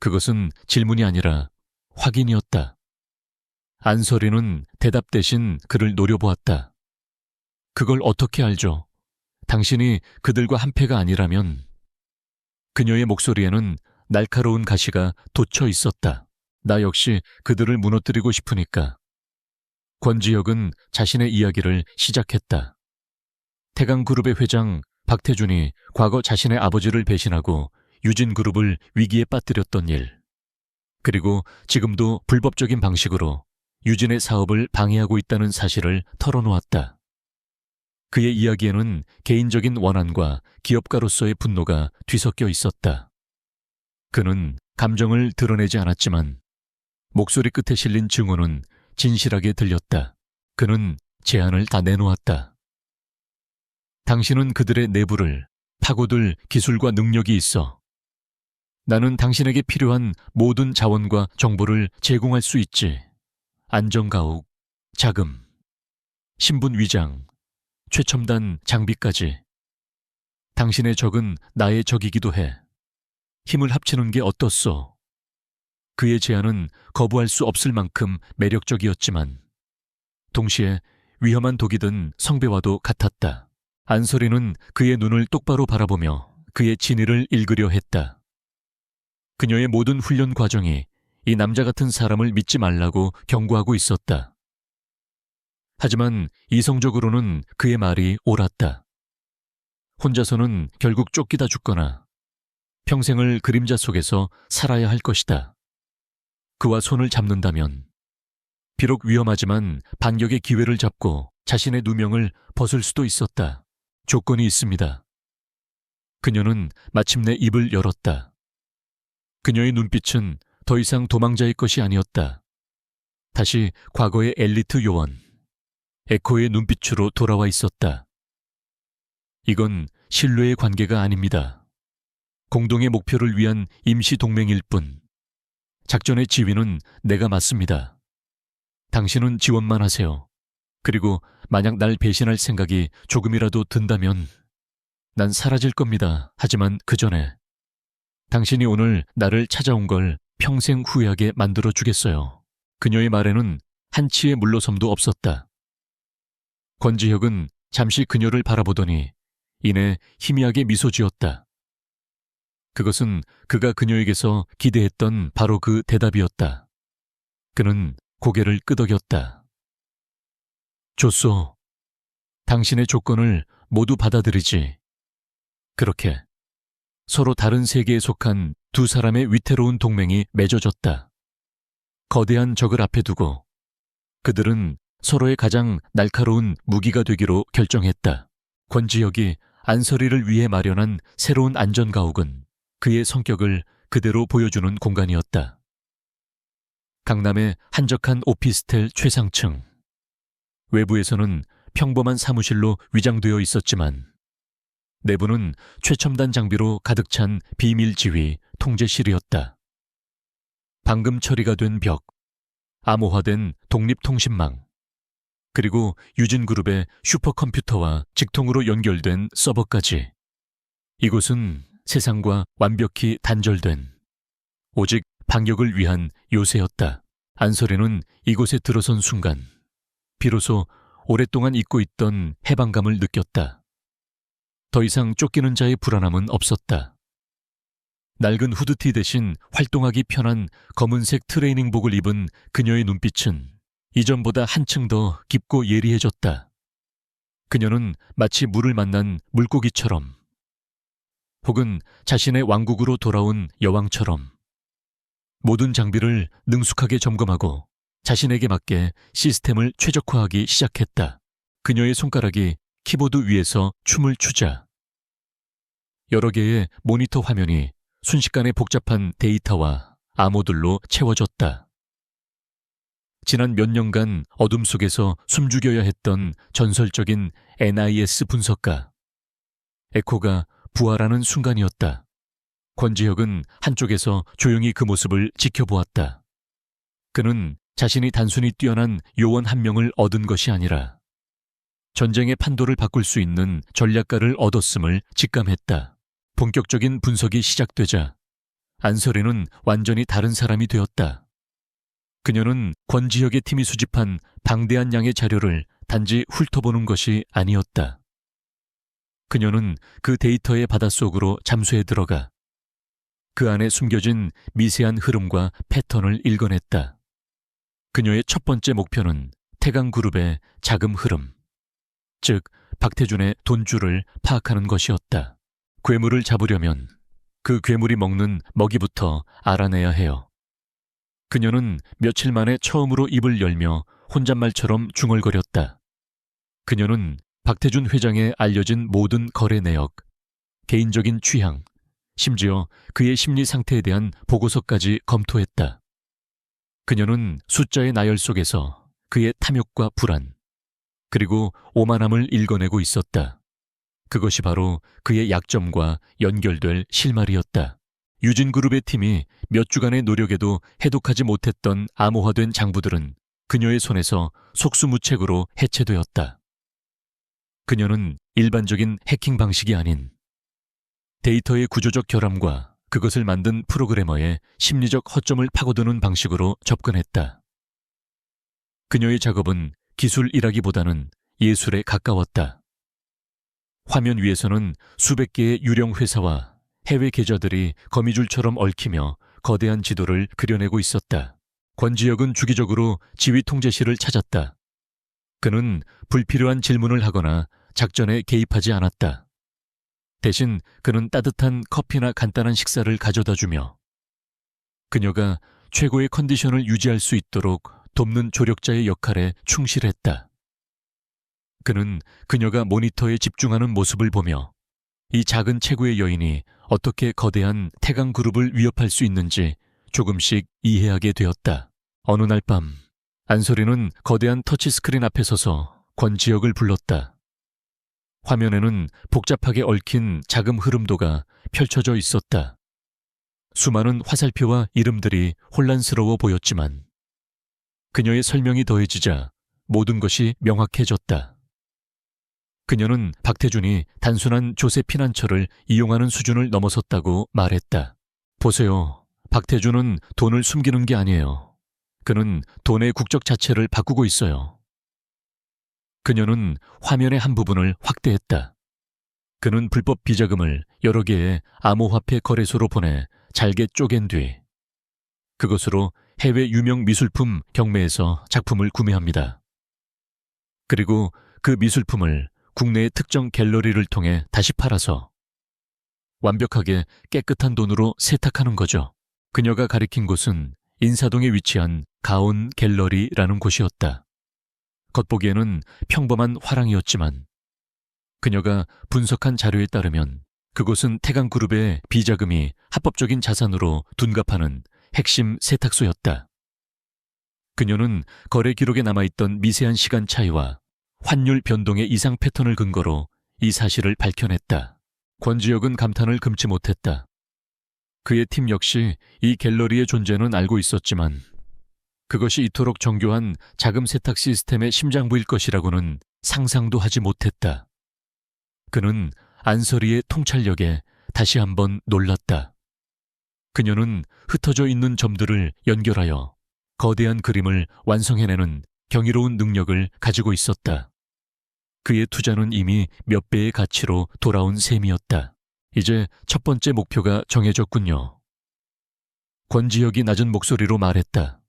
그것은 질문이 아니라 확인이었다. 안설이는 대답 대신 그를 노려보았다. 그걸 어떻게 알죠? 당신이 그들과 한패가 아니라면. 그녀의 목소리에는 날카로운 가시가 돋쳐 있었다. 나 역시 그들을 무너뜨리고 싶으니까. 권지혁은 자신의 이야기를 시작했다. 태강그룹의 회장 박태준이 과거 자신의 아버지를 배신하고 유진그룹을 위기에 빠뜨렸던 일, 그리고 지금도 불법적인 방식으로 유진의 사업을 방해하고 있다는 사실을 털어놓았다. 그의 이야기에는 개인적인 원한과 기업가로서의 분노가 뒤섞여 있었다. 그는 감정을 드러내지 않았지만 목소리 끝에 실린 증오는 진실하게 들렸다. 그는 제안을 다 내놓았다. 당신은 그들의 내부를 파고들 기술과 능력이 있어. 나는 당신에게 필요한 모든 자원과 정보를 제공할 수 있지. 안전가옥, 자금, 신분 위장, 최첨단 장비까지. 당신의 적은 나의 적이기도 해. 힘을 합치는 게 어떻소? 그의 제안은 거부할 수 없을 만큼 매력적이었지만 동시에 위험한 독이 든 성배와도 같았다. 안설이는 그의 눈을 똑바로 바라보며 그의 진위를 읽으려 했다. 그녀의 모든 훈련 과정이 이 남자 같은 사람을 믿지 말라고 경고하고 있었다. 하지만 이성적으로는 그의 말이 옳았다. 혼자서는 결국 쫓기다 죽거나 평생을 그림자 속에서 살아야 할 것이다. 그와 손을 잡는다면 비록 위험하지만 반격의 기회를 잡고 자신의 누명을 벗을 수도 있었다. 조건이 있습니다. 그녀는 마침내 입을 열었다. 그녀의 눈빛은 더 이상 도망자의 것이 아니었다. 다시 과거의 엘리트 요원, 에코의 눈빛으로 돌아와 있었다. 이건 신뢰의 관계가 아닙니다. 공동의 목표를 위한 임시 동맹일 뿐. 작전의 지휘는 내가 맡습니다. 당신은 지원만 하세요. 그리고 만약 날 배신할 생각이 조금이라도 든다면 난 사라질 겁니다. 하지만 그 전에 당신이 오늘 나를 찾아온 걸 평생 후회하게 만들어 주겠어요. 그녀의 말에는 한치의 물러섬도 없었다. 권지혁은 잠시 그녀를 바라보더니 이내 희미하게 미소 지었다. 그것은 그가 그녀에게서 기대했던 바로 그 대답이었다. 그는 고개를 끄덕였다. 좋소. 당신의 조건을 모두 받아들이지. 그렇게 서로 다른 세계에 속한 두 사람의 위태로운 동맹이 맺어졌다. 거대한 적을 앞에 두고 그들은 서로의 가장 날카로운 무기가 되기로 결정했다. 권지혁이 안설이를 위해 마련한 새로운 안전가옥은 그의 성격을 그대로 보여주는 공간이었다. 강남의 한적한 오피스텔 최상층. 외부에서는 평범한 사무실로 위장되어 있었지만 내부는 최첨단 장비로 가득 찬 비밀 지휘 통제실이었다. 방금 처리가 된 벽, 암호화된 독립통신망, 그리고 유진그룹의 슈퍼컴퓨터와 직통으로 연결된 서버까지. 이곳은 세상과 완벽히 단절된 오직 방역을 위한 요새였다. 안설이는 이곳에 들어선 순간 비로소 오랫동안 잊고 있던 해방감을 느꼈다. 더 이상 쫓기는 자의 불안함은 없었다. 낡은 후드티 대신 활동하기 편한 검은색 트레이닝복을 입은 그녀의 눈빛은 이전보다 한층 더 깊고 예리해졌다. 그녀는 마치 물을 만난 물고기처럼 혹은 자신의 왕국으로 돌아온 여왕처럼 모든 장비를 능숙하게 점검하고 자신에게 맞게 시스템을 최적화하기 시작했다. 그녀의 손가락이 키보드 위에서 춤을 추자 여러 개의 모니터 화면이 순식간에 복잡한 데이터와 암호들로 채워졌다. 지난 몇 년간 어둠 속에서 숨죽여야 했던 전설적인 NIS 분석가 에코가 부활하는 순간이었다. 권지혁은 한쪽에서 조용히 그 모습을 지켜보았다. 그는 자신이 단순히 뛰어난 요원 한 명을 얻은 것이 아니라 전쟁의 판도를 바꿀 수 있는 전략가를 얻었음을 직감했다. 본격적인 분석이 시작되자 안설이는 완전히 다른 사람이 되었다. 그녀는 권지혁의 팀이 수집한 방대한 양의 자료를 단지 훑어보는 것이 아니었다. 그녀는 그 데이터의 바닷속으로 잠수해 들어가 그 안에 숨겨진 미세한 흐름과 패턴을 읽어냈다. 그녀의 첫 번째 목표는 태강그룹의 자금 흐름, 즉 박태준의 돈줄을 파악하는 것이었다. 괴물을 잡으려면 그 괴물이 먹는 먹이부터 알아내야 해요. 그녀는 며칠 만에 처음으로 입을 열며 혼잣말처럼 중얼거렸다. 그녀는 박태준 회장에 알려진 모든 거래 내역, 개인적인 취향, 심지어 그의 심리 상태에 대한 보고서까지 검토했다. 그녀는 숫자의 나열 속에서 그의 탐욕과 불안, 그리고 오만함을 읽어내고 있었다. 그것이 바로 그의 약점과 연결될 실마리였다. 유진그룹의 팀이 몇 주간의 노력에도 해독하지 못했던 암호화된 장부들은 그녀의 손에서 속수무책으로 해체되었다. 그녀는 일반적인 해킹 방식이 아닌 데이터의 구조적 결함과 그것을 만든 프로그래머의 심리적 허점을 파고드는 방식으로 접근했다. 그녀의 작업은 기술이라기보다는 예술에 가까웠다. 화면 위에서는 수백 개의 유령 회사와 해외 계좌들이 거미줄처럼 얽히며 거대한 지도를 그려내고 있었다. 권지혁은 주기적으로 지휘 통제실을 찾았다. 그는 불필요한 질문을 하거나 작전에 개입하지 않았다. 대신 그는 따뜻한 커피나 간단한 식사를 가져다주며 그녀가 최고의 컨디션을 유지할 수 있도록 돕는 조력자의 역할에 충실했다. 그는 그녀가 모니터에 집중하는 모습을 보며 이 작은 체구의 여인이 어떻게 거대한 태강그룹을 위협할 수 있는지 조금씩 이해하게 되었다. 어느 날 밤 안설이는 거대한 터치스크린 앞에 서서 권지혁을 불렀다. 화면에는 복잡하게 얽힌 자금 흐름도가 펼쳐져 있었다. 수많은 화살표와 이름들이 혼란스러워 보였지만 그녀의 설명이 더해지자 모든 것이 명확해졌다. 그녀는 박태준이 단순한 조세 피난처를 이용하는 수준을 넘어섰다고 말했다. 보세요. 박태준은 돈을 숨기는 게 아니에요. 그는 돈의 국적 자체를 바꾸고 있어요. 그녀는 화면의 한 부분을 확대했다. 그는 불법 비자금을 여러 개의 암호화폐 거래소로 보내 잘게 쪼갠 뒤 그것으로 해외 유명 미술품 경매에서 작품을 구매합니다. 그리고 그 미술품을 국내의 특정 갤러리를 통해 다시 팔아서 완벽하게 깨끗한 돈으로 세탁하는 거죠. 그녀가 가리킨 곳은 인사동에 위치한 가온 갤러리라는 곳이었다. 겉보기에는 평범한 화랑이었지만 그녀가 분석한 자료에 따르면 그곳은 태강그룹의 비자금이 합법적인 자산으로 둔갑하는 핵심 세탁소였다. 그녀는 거래 기록에 남아있던 미세한 시간 차이와 환율 변동의 이상 패턴을 근거로 이 사실을 밝혀냈다. 권지혁은 감탄을 금치 못했다. 그의 팀 역시 이 갤러리의 존재는 알고 있었지만 그것이 이토록 정교한 자금 세탁 시스템의 심장부일 것이라고는 상상도 하지 못했다. 그는 안설이의 통찰력에 다시 한번 놀랐다. 그녀는 흩어져 있는 점들을 연결하여 거대한 그림을 완성해내는 경이로운 능력을 가지고 있었다. 그의 투자는 이미 몇 배의 가치로 돌아온 셈이었다. 이제 첫 번째 목표가 정해졌군요. 권지혁이 낮은 목소리로 말했다.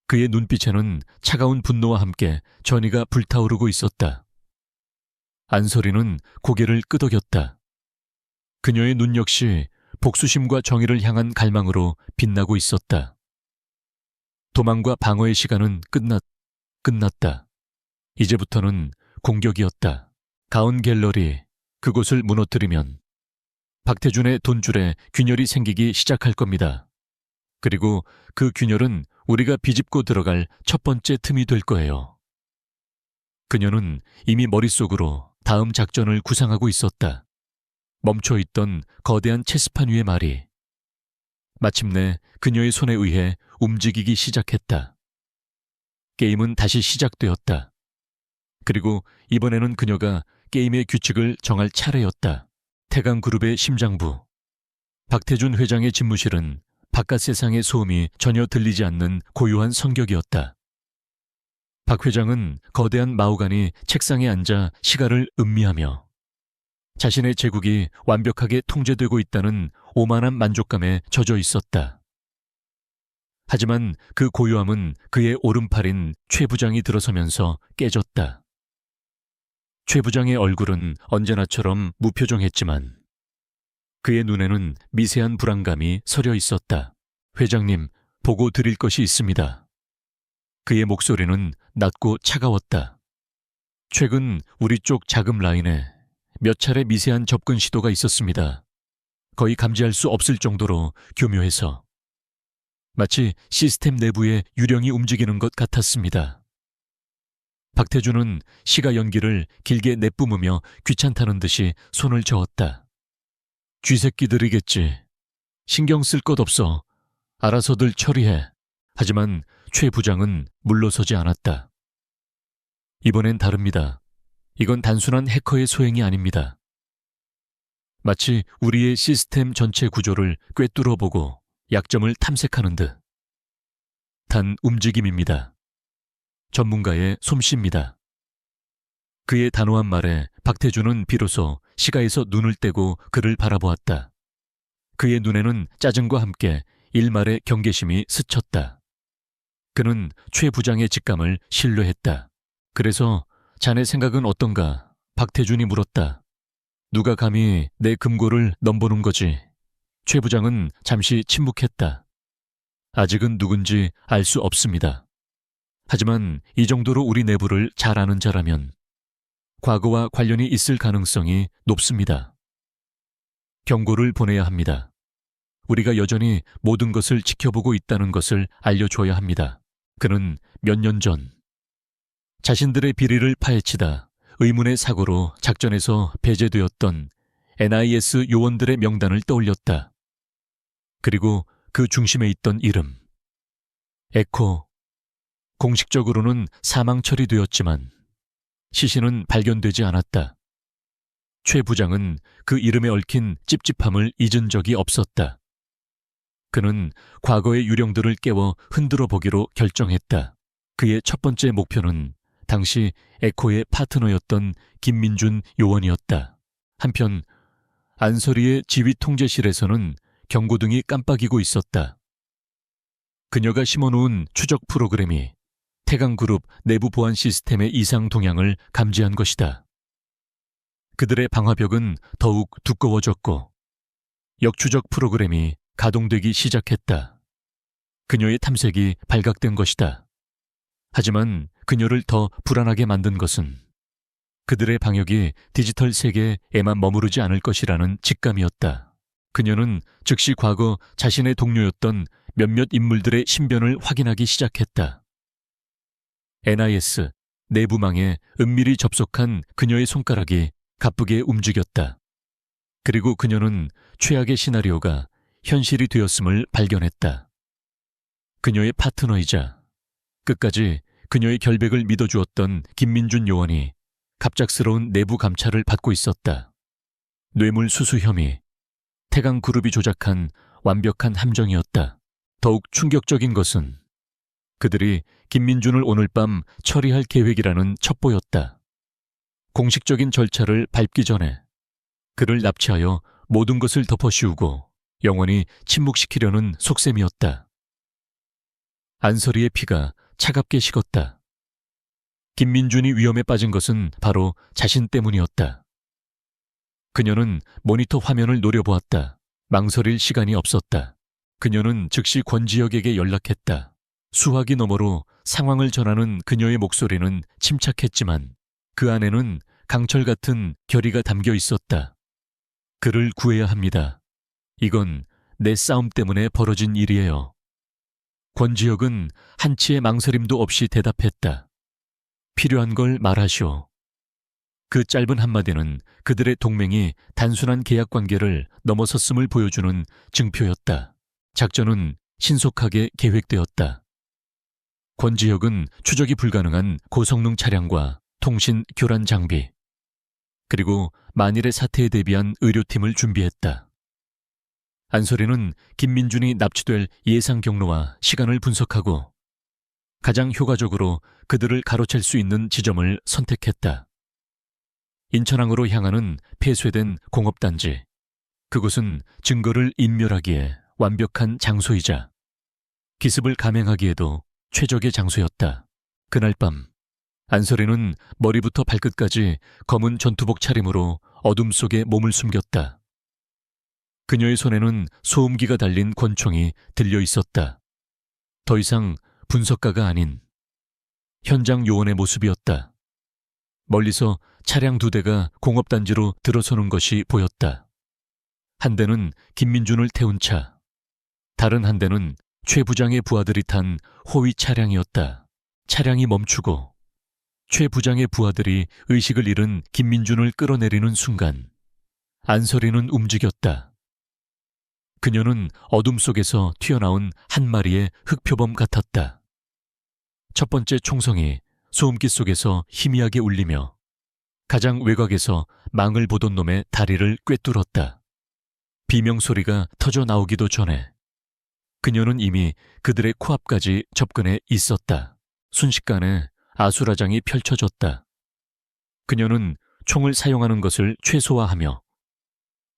그의 눈빛에는 차가운 분노와 함께 전의가 불타오르고 있었다. 안설이는 고개를 끄덕였다. 그녀의 눈 역시 복수심과 정의를 향한 갈망으로 빛나고 있었다. 도망과 방어의 시간은 끝났다. 이제부터는 공격이었다. 가온 갤러리, 그곳을 무너뜨리면 박태준의 돈줄에 균열이 생기기 시작할 겁니다. 그리고 그 균열은 우리가 비집고 들어갈 첫 번째 틈이 될 거예요. 그녀는 이미 머릿속으로 다음 작전을 구상하고 있었다. 멈춰있던 거대한 체스판 위의 말이 마침내 그녀의 손에 의해 움직이기 시작했다. 게임은 다시 시작되었다. 그리고 이번에는 그녀가 게임의 규칙을 정할 차례였다. 태강그룹의 심장부. 박태준 회장의 집무실은 바깥 세상의 소음이 전혀 들리지 않는 고요한 성격이었다. 박 회장은 거대한 마우간이 책상에 앉아 시가를 음미하며 자신의 제국이 완벽하게 통제되고 있다는 오만한 만족감에 젖어 있었다. 하지만 그 고요함은 그의 오른팔인 최 부장이 들어서면서 깨졌다. 최 부장의 얼굴은 언제나처럼 무표정했지만 그의 눈에는 미세한 불안감이 서려 있었다. 회장님, 보고 드릴 것이 있습니다. 그의 목소리는 낮고 차가웠다. 최근 우리 쪽 자금 라인에 몇 차례 미세한 접근 시도가 있었습니다. 거의 감지할 수 없을 정도로 교묘해서 마치 시스템 내부에 유령이 움직이는 것 같았습니다. 박태준은 시가 연기를 길게 내뿜으며 귀찮다는 듯이 손을 저었다. 쥐새끼들이겠지. 신경 쓸 것 없어. 알아서들 처리해. 하지만 최 부장은 물러서지 않았다. 이번엔 다릅니다. 이건 단순한 해커의 소행이 아닙니다. 마치 우리의 시스템 전체 구조를 꿰뚫어보고 약점을 탐색하는 듯. 단 움직임입니다. 전문가의 솜씨입니다. 그의 단호한 말에 박태준은 비로소 시가에서 눈을 떼고 그를 바라보았다. 그의 눈에는 짜증과 함께 일말의 경계심이 스쳤다. 그는 최 부장의 직감을 신뢰했다. 그래서 자네 생각은 어떤가? 박태준이 물었다. 누가 감히 내 금고를 넘보는 거지? 최 부장은 잠시 침묵했다. 아직은 누군지 알 수 없습니다. 하지만 이 정도로 우리 내부를 잘 아는 자라면 과거와 관련이 있을 가능성이 높습니다. 경고를 보내야 합니다. 우리가 여전히 모든 것을 지켜보고 있다는 것을 알려줘야 합니다. 그는 몇 년 전 자신들의 비리를 파헤치다 의문의 사고로 작전에서 배제되었던 NIS 요원들의 명단을 떠올렸다. 그리고 그 중심에 있던 이름 에코. 공식적으로는 사망 처리되었지만 시신은 발견되지 않았다. 최 부장은 그 이름에 얽힌 찝찝함을 잊은 적이 없었다. 그는 과거의 유령들을 깨워 흔들어 보기로 결정했다. 그의 첫 번째 목표는 당시 에코의 파트너였던 김민준 요원이었다. 한편 안설이의 지휘통제실에서는 경고등이 깜빡이고 있었다. 그녀가 심어놓은 추적 프로그램이 태강그룹 내부 보안 시스템의 이상 동향을 감지한 것이다. 그들의 방화벽은 더욱 두꺼워졌고 역추적 프로그램이 가동되기 시작했다. 그녀의 탐색이 발각된 것이다. 하지만 그녀를 더 불안하게 만든 것은 그들의 방역이 디지털 세계에만 머무르지 않을 것이라는 직감이었다. 그녀는 즉시 과거 자신의 동료였던 몇몇 인물들의 신변을 확인하기 시작했다. NIS 내부망에 은밀히 접속한 그녀의 손가락이 가쁘게 움직였다. 그리고 그녀는 최악의 시나리오가 현실이 되었음을 발견했다. 그녀의 파트너이자 끝까지 그녀의 결백을 믿어주었던 김민준 요원이 갑작스러운 내부 감찰을 받고 있었다. 뇌물 수수 혐의, 태강그룹이 조작한 완벽한 함정이었다. 더욱 충격적인 것은 그들이 김민준을 오늘 밤 처리할 계획이라는 첩보였다. 공식적인 절차를 밟기 전에 그를 납치하여 모든 것을 덮어씌우고 영원히 침묵시키려는 속셈이었다. 안설이의 피가 차갑게 식었다. 김민준이 위험에 빠진 것은 바로 자신 때문이었다. 그녀는 모니터 화면을 노려보았다. 망설일 시간이 없었다. 그녀는 즉시 권지혁에게 연락했다. 수화기 너머로 상황을 전하는 그녀의 목소리는 침착했지만 그 안에는 강철 같은 결의가 담겨 있었다. 그를 구해야 합니다. 이건 내 싸움 때문에 벌어진 일이에요. 권지혁은 한치의 망설임도 없이 대답했다. 필요한 걸 말하시오. 그 짧은 한마디는 그들의 동맹이 단순한 계약 관계를 넘어섰음을 보여주는 증표였다. 작전은 신속하게 계획되었다. 권지혁은 추적이 불가능한 고성능 차량과 통신 교란 장비, 그리고 만일의 사태에 대비한 의료팀을 준비했다. 안설이는 김민준이 납치될 예상 경로와 시간을 분석하고 가장 효과적으로 그들을 가로챌 수 있는 지점을 선택했다. 인천항으로 향하는 폐쇄된 공업단지. 그곳은 증거를 인멸하기에 완벽한 장소이자 기습을 감행하기에도 최적의 장소였다. 그날 밤 안설이는 머리부터 발끝까지 검은 전투복 차림으로 어둠 속에 몸을 숨겼다. 그녀의 손에는 소음기가 달린 권총이 들려 있었다. 더 이상 분석가가 아닌 현장 요원의 모습이었다. 멀리서 차량 2대가 공업단지로 들어서는 것이 보였다. 한 대는 김민준을 태운 차, 다른 한 대는 최 부장의 부하들이 탄 호위 차량이었다. 차량이 멈추고 최 부장의 부하들이 의식을 잃은 김민준을 끌어내리는 순간 안설이는 움직였다. 그녀는 어둠 속에서 튀어나온 한 마리의 흑표범 같았다. 첫 번째 총성이 소음기 속에서 희미하게 울리며 가장 외곽에서 망을 보던 놈의 다리를 꿰뚫었다. 비명소리가 터져 나오기도 전에 그녀는 이미 그들의 코앞까지 접근해 있었다. 순식간에 아수라장이 펼쳐졌다. 그녀는 총을 사용하는 것을 최소화하며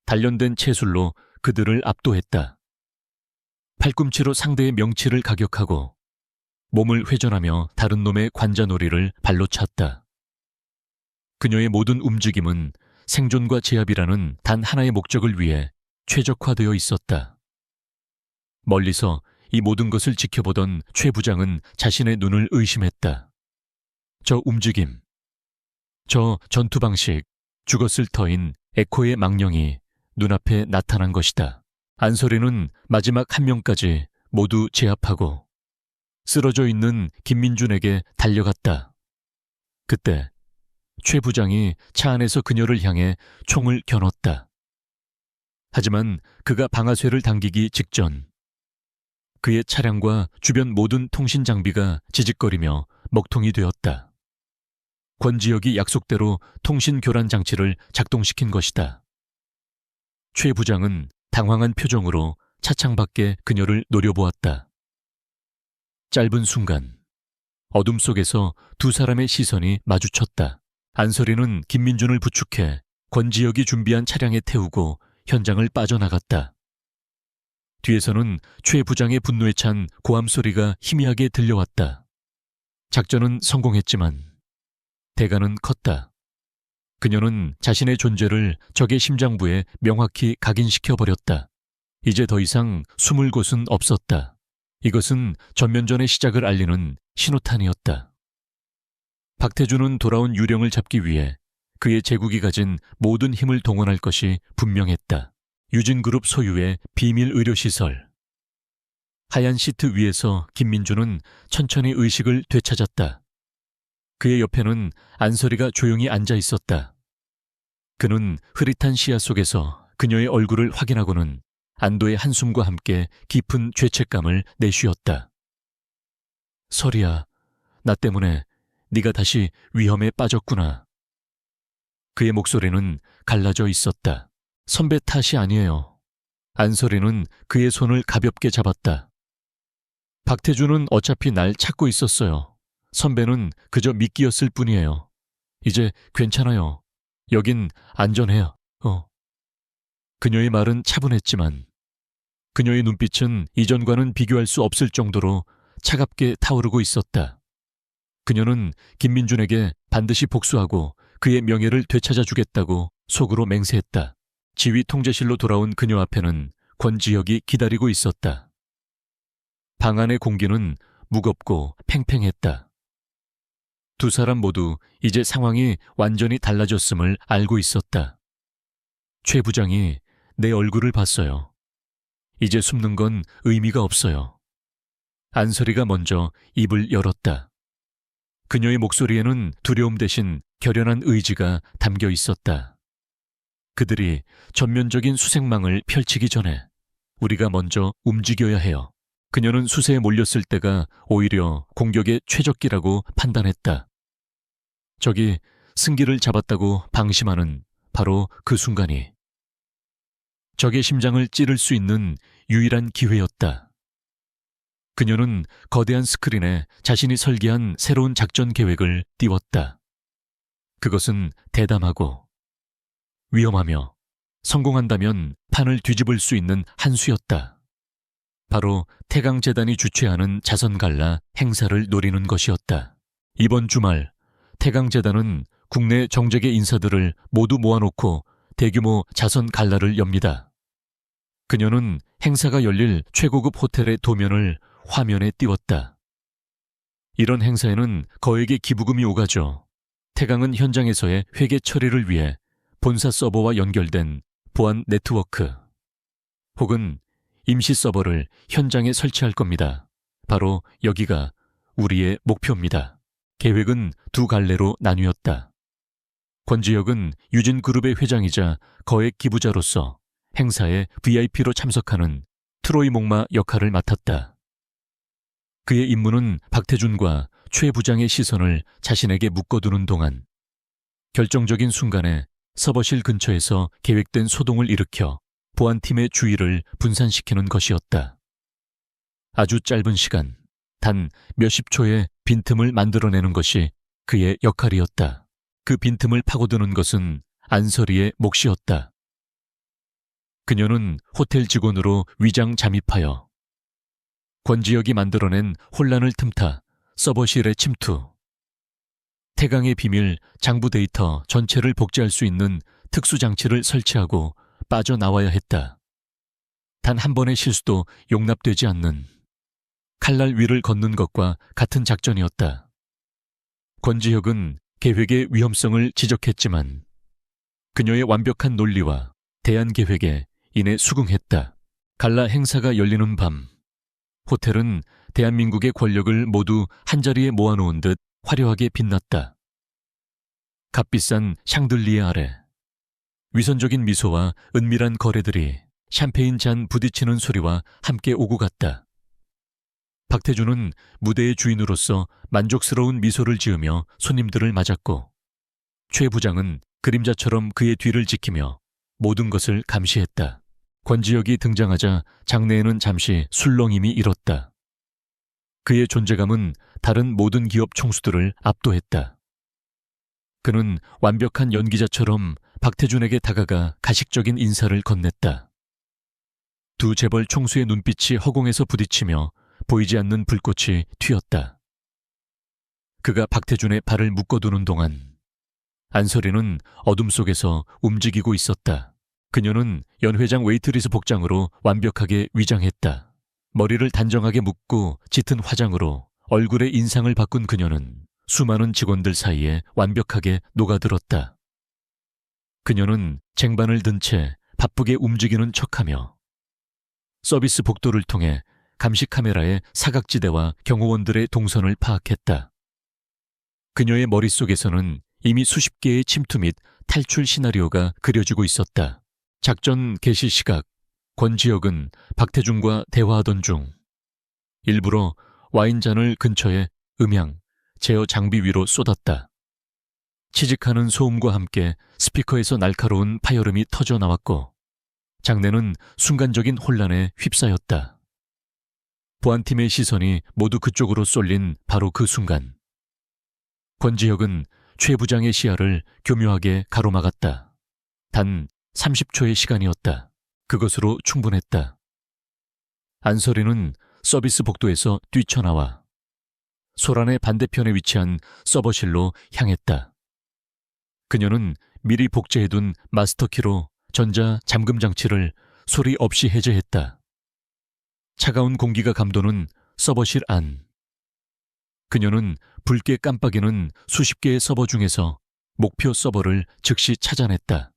단련된 채술로 그들을 압도했다. 팔꿈치로 상대의 명치를 가격하고 몸을 회전하며 다른 놈의 관자놀이를 발로 찼다. 그녀의 모든 움직임은 생존과 제압이라는 단 하나의 목적을 위해 최적화되어 있었다. 멀리서 이 모든 것을 지켜보던 최 부장은 자신의 눈을 의심했다. 저 움직임, 저 전투 방식, 죽었을 터인 에코의 망령이 눈앞에 나타난 것이다. 안설이는 마지막 한 명까지 모두 제압하고 쓰러져 있는 김민준에게 달려갔다. 그때 최 부장이 차 안에서 그녀를 향해 총을 겨눴다. 하지만 그가 방아쇠를 당기기 직전 그의 차량과 주변 모든 통신 장비가 지직거리며 먹통이 되었다. 권지혁이 약속대로 통신 교란 장치를 작동시킨 것이다. 최 부장은 당황한 표정으로 차창 밖에 그녀를 노려보았다. 짧은 순간 어둠 속에서 두 사람의 시선이 마주쳤다. 안설이는 김민준을 부축해 권지혁이 준비한 차량에 태우고 현장을 빠져나갔다. 뒤에서는 최 부장의 분노에 찬 고함 소리가 희미하게 들려왔다. 작전은 성공했지만 대가는 컸다. 그녀는 자신의 존재를 적의 심장부에 명확히 각인시켜버렸다. 이제 더 이상 숨을 곳은 없었다. 이것은 전면전의 시작을 알리는 신호탄이었다. 박태준은 돌아온 유령을 잡기 위해 그의 제국이 가진 모든 힘을 동원할 것이 분명했다. 유진그룹 소유의 비밀 의료시설. 하얀 시트 위에서 김민준은 천천히 의식을 되찾았다. 그의 옆에는 안설이가 조용히 앉아 있었다. 그는 흐릿한 시야 속에서 그녀의 얼굴을 확인하고는 안도의 한숨과 함께 깊은 죄책감을 내쉬었다. 설이야, 나 때문에 네가 다시 위험에 빠졌구나. 그의 목소리는 갈라져 있었다. 선배 탓이 아니에요. 안설이는 그의 손을 가볍게 잡았다. 박태준은 어차피 날 찾고 있었어요. 선배는 그저 미끼였을 뿐이에요. 이제 괜찮아요. 여긴 안전해요. 그녀의 말은 차분했지만 그녀의 눈빛은 이전과는 비교할 수 없을 정도로 차갑게 타오르고 있었다. 그녀는 김민준에게 반드시 복수하고 그의 명예를 되찾아주겠다고 속으로 맹세했다. 지휘 통제실로 돌아온 그녀 앞에는 권지혁이 기다리고 있었다. 방 안의 공기는 무겁고 팽팽했다. 두 사람 모두 이제 상황이 완전히 달라졌음을 알고 있었다. 최 부장이 내 얼굴을 봤어요. 이제 숨는 건 의미가 없어요. 안설이가 먼저 입을 열었다. 그녀의 목소리에는 두려움 대신 결연한 의지가 담겨 있었다. 그들이 전면적인 수색망을 펼치기 전에 우리가 먼저 움직여야 해요. 그녀는 수세에 몰렸을 때가 오히려 공격의 최적기라고 판단했다. 적이 승기를 잡았다고 방심하는 바로 그 순간이 적의 심장을 찌를 수 있는 유일한 기회였다. 그녀는 거대한 스크린에 자신이 설계한 새로운 작전 계획을 띄웠다. 그것은 대담하고 위험하며 성공한다면 판을 뒤집을 수 있는 한 수였다. 바로 태강재단이 주최하는 자선갈라 행사를 노리는 것이었다. 이번 주말 태강재단은 국내 정재계 인사들을 모두 모아놓고 대규모 자선갈라를 엽니다. 그녀는 행사가 열릴 최고급 호텔의 도면을 화면에 띄웠다. 이런 행사에는 거액의 기부금이 오가죠. 태강은 현장에서의 회계 처리를 위해 본사 서버와 연결된 보안 네트워크 혹은 임시 서버를 현장에 설치할 겁니다. 바로 여기가 우리의 목표입니다. 계획은 두 갈래로 나뉘었다. 권지혁은 유진그룹의 회장이자 거액 기부자로서 행사에 VIP로 참석하는 트로이 목마 역할을 맡았다. 그의 임무는 박태준과 최 부장의 시선을 자신에게 묶어두는 동안 결정적인 순간에 서버실 근처에서 계획된 소동을 일으켜 보안팀의 주의를 분산시키는 것이었다. 아주 짧은 시간, 단 몇십 초의 빈틈을 만들어내는 것이 그의 역할이었다. 그 빈틈을 파고드는 것은 안설이의 몫이었다. 그녀는 호텔 직원으로 위장 잠입하여 권지혁이 만들어낸 혼란을 틈타 서버실에 침투. 태강의 비밀 장부 데이터 전체를 복제할 수 있는 특수장치를 설치하고 빠져나와야 했다. 단 한 번의 실수도 용납되지 않는 칼날 위를 걷는 것과 같은 작전이었다. 권지혁은 계획의 위험성을 지적했지만 그녀의 완벽한 논리와 대안 계획에 이내 수긍했다. 갈라 행사가 열리는 밤, 호텔은 대한민국의 권력을 모두 한자리에 모아놓은 듯 화려하게 빛났다. 값비싼 샹들리에 아래 위선적인 미소와 은밀한 거래들이 샴페인 잔 부딪히는 소리와 함께 오고 갔다. 박태준은 무대의 주인으로서 만족스러운 미소를 지으며 손님들을 맞았고 최 부장은 그림자처럼 그의 뒤를 지키며 모든 것을 감시했다. 권지혁이 등장하자 장내에는 잠시 술렁임이 일었다. 그의 존재감은 다른 모든 기업 총수들을 압도했다. 그는 완벽한 연기자처럼 박태준에게 다가가 가식적인 인사를 건넸다. 두 재벌 총수의 눈빛이 허공에서 부딪히며 보이지 않는 불꽃이 튀었다. 그가 박태준의 발을 묶어두는 동안 안설이는 어둠 속에서 움직이고 있었다. 그녀는 연 회장 웨이트리스 복장으로 완벽하게 위장했다. 머리를 단정하게 묶고 짙은 화장으로 얼굴의 인상을 바꾼 그녀는 수많은 직원들 사이에 완벽하게 녹아들었다. 그녀는 쟁반을 든 채 바쁘게 움직이는 척하며 서비스 복도를 통해 감시 카메라의 사각지대와 경호원들의 동선을 파악했다. 그녀의 머릿속에서는 이미 수십 개의 침투 및 탈출 시나리오가 그려지고 있었다. 작전 개시 시각, 권지혁은 박태준과 대화하던 중 일부러 와인잔을 근처에 음향, 제어 장비 위로 쏟았다. 치직하는 소음과 함께 스피커에서 날카로운 파열음이 터져 나왔고 장내는 순간적인 혼란에 휩싸였다. 보안팀의 시선이 모두 그쪽으로 쏠린 바로 그 순간 권지혁은 최 부장의 시야를 교묘하게 가로막았다. 단 30초의 시간이었다. 그것으로 충분했다. 안설이는 서비스 복도에서 뛰쳐나와 소란의 반대편에 위치한 서버실로 향했다. 그녀는 미리 복제해둔 마스터키로 전자 잠금 장치를 소리 없이 해제했다. 차가운 공기가 감도는 서버실 안. 그녀는 붉게 깜빡이는 수십 개의 서버 중에서 목표 서버를 즉시 찾아냈다.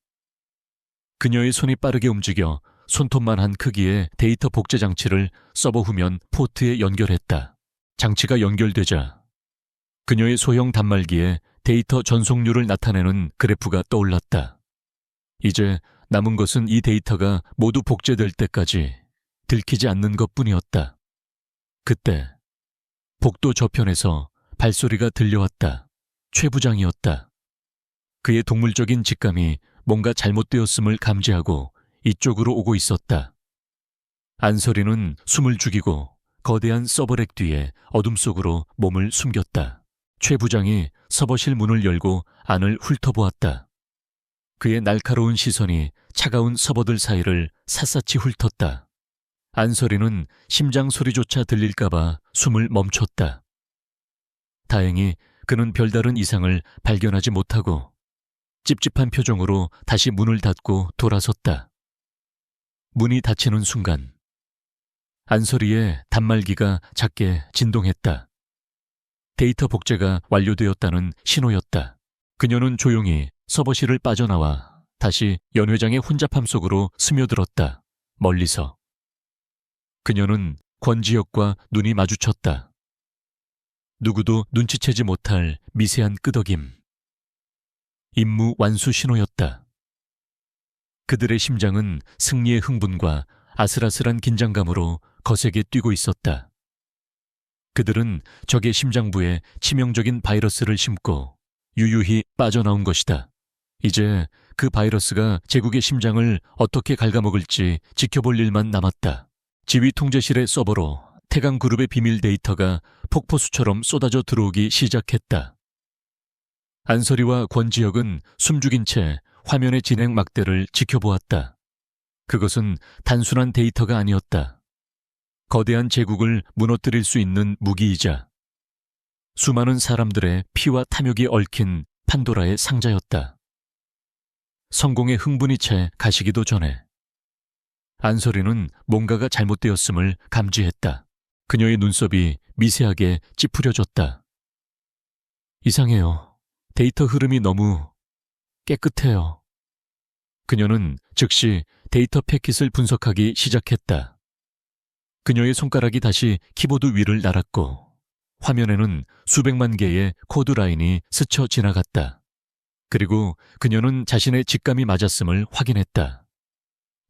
그녀의 손이 빠르게 움직여 손톱만한 크기의 데이터 복제 장치를 서버 후면 포트에 연결했다. 장치가 연결되자 그녀의 소형 단말기에 데이터 전송률을 나타내는 그래프가 떠올랐다. 이제 남은 것은 이 데이터가 모두 복제될 때까지 들키지 않는 것뿐이었다. 그때 복도 저편에서 발소리가 들려왔다. 최 부장이었다. 그의 동물적인 직감이 뭔가 잘못되었음을 감지하고 이쪽으로 오고 있었다. 안설이는 숨을 죽이고 거대한 서버렉 뒤에 어둠 속으로 몸을 숨겼다. 최 부장이 서버실 문을 열고 안을 훑어보았다. 그의 날카로운 시선이 차가운 서버들 사이를 샅샅이 훑었다. 안설이는 심장 소리조차 들릴까봐 숨을 멈췄다. 다행히 그는 별다른 이상을 발견하지 못하고 찝찝한 표정으로 다시 문을 닫고 돌아섰다. 문이 닫히는 순간 안설이의 단말기가 작게 진동했다. 데이터 복제가 완료되었다는 신호였다. 그녀는 조용히 서버실을 빠져나와 다시 연 회장의 혼잡함 속으로 스며들었다. 멀리서. 그녀는 권지혁과 눈이 마주쳤다. 누구도 눈치채지 못할 미세한 끄덕임. 임무 완수 신호였다. 그들의 심장은 승리의 흥분과 아슬아슬한 긴장감으로 거세게 뛰고 있었다. 그들은 적의 심장부에 치명적인 바이러스를 심고 유유히 빠져나온 것이다. 이제 그 바이러스가 제국의 심장을 어떻게 갉아먹을지 지켜볼 일만 남았다. 지휘 통제실의 서버로 태강그룹의 비밀 데이터가 폭포수처럼 쏟아져 들어오기 시작했다. 안설이와 권지혁은 숨죽인 채 화면의 진행 막대를 지켜보았다. 그것은 단순한 데이터가 아니었다. 거대한 제국을 무너뜨릴 수 있는 무기이자 수많은 사람들의 피와 탐욕이 얽힌 판도라의 상자였다. 성공의 흥분이 채 가시기도 전에 안설이는 뭔가가 잘못되었음을 감지했다. 그녀의 눈썹이 미세하게 찌푸려졌다. 이상해요. 데이터 흐름이 너무 깨끗해요. 그녀는 즉시 데이터 패킷을 분석하기 시작했다. 그녀의 손가락이 다시 키보드 위를 날았고 화면에는 수백만 개의 코드 라인이 스쳐 지나갔다. 그리고 그녀는 자신의 직감이 맞았음을 확인했다.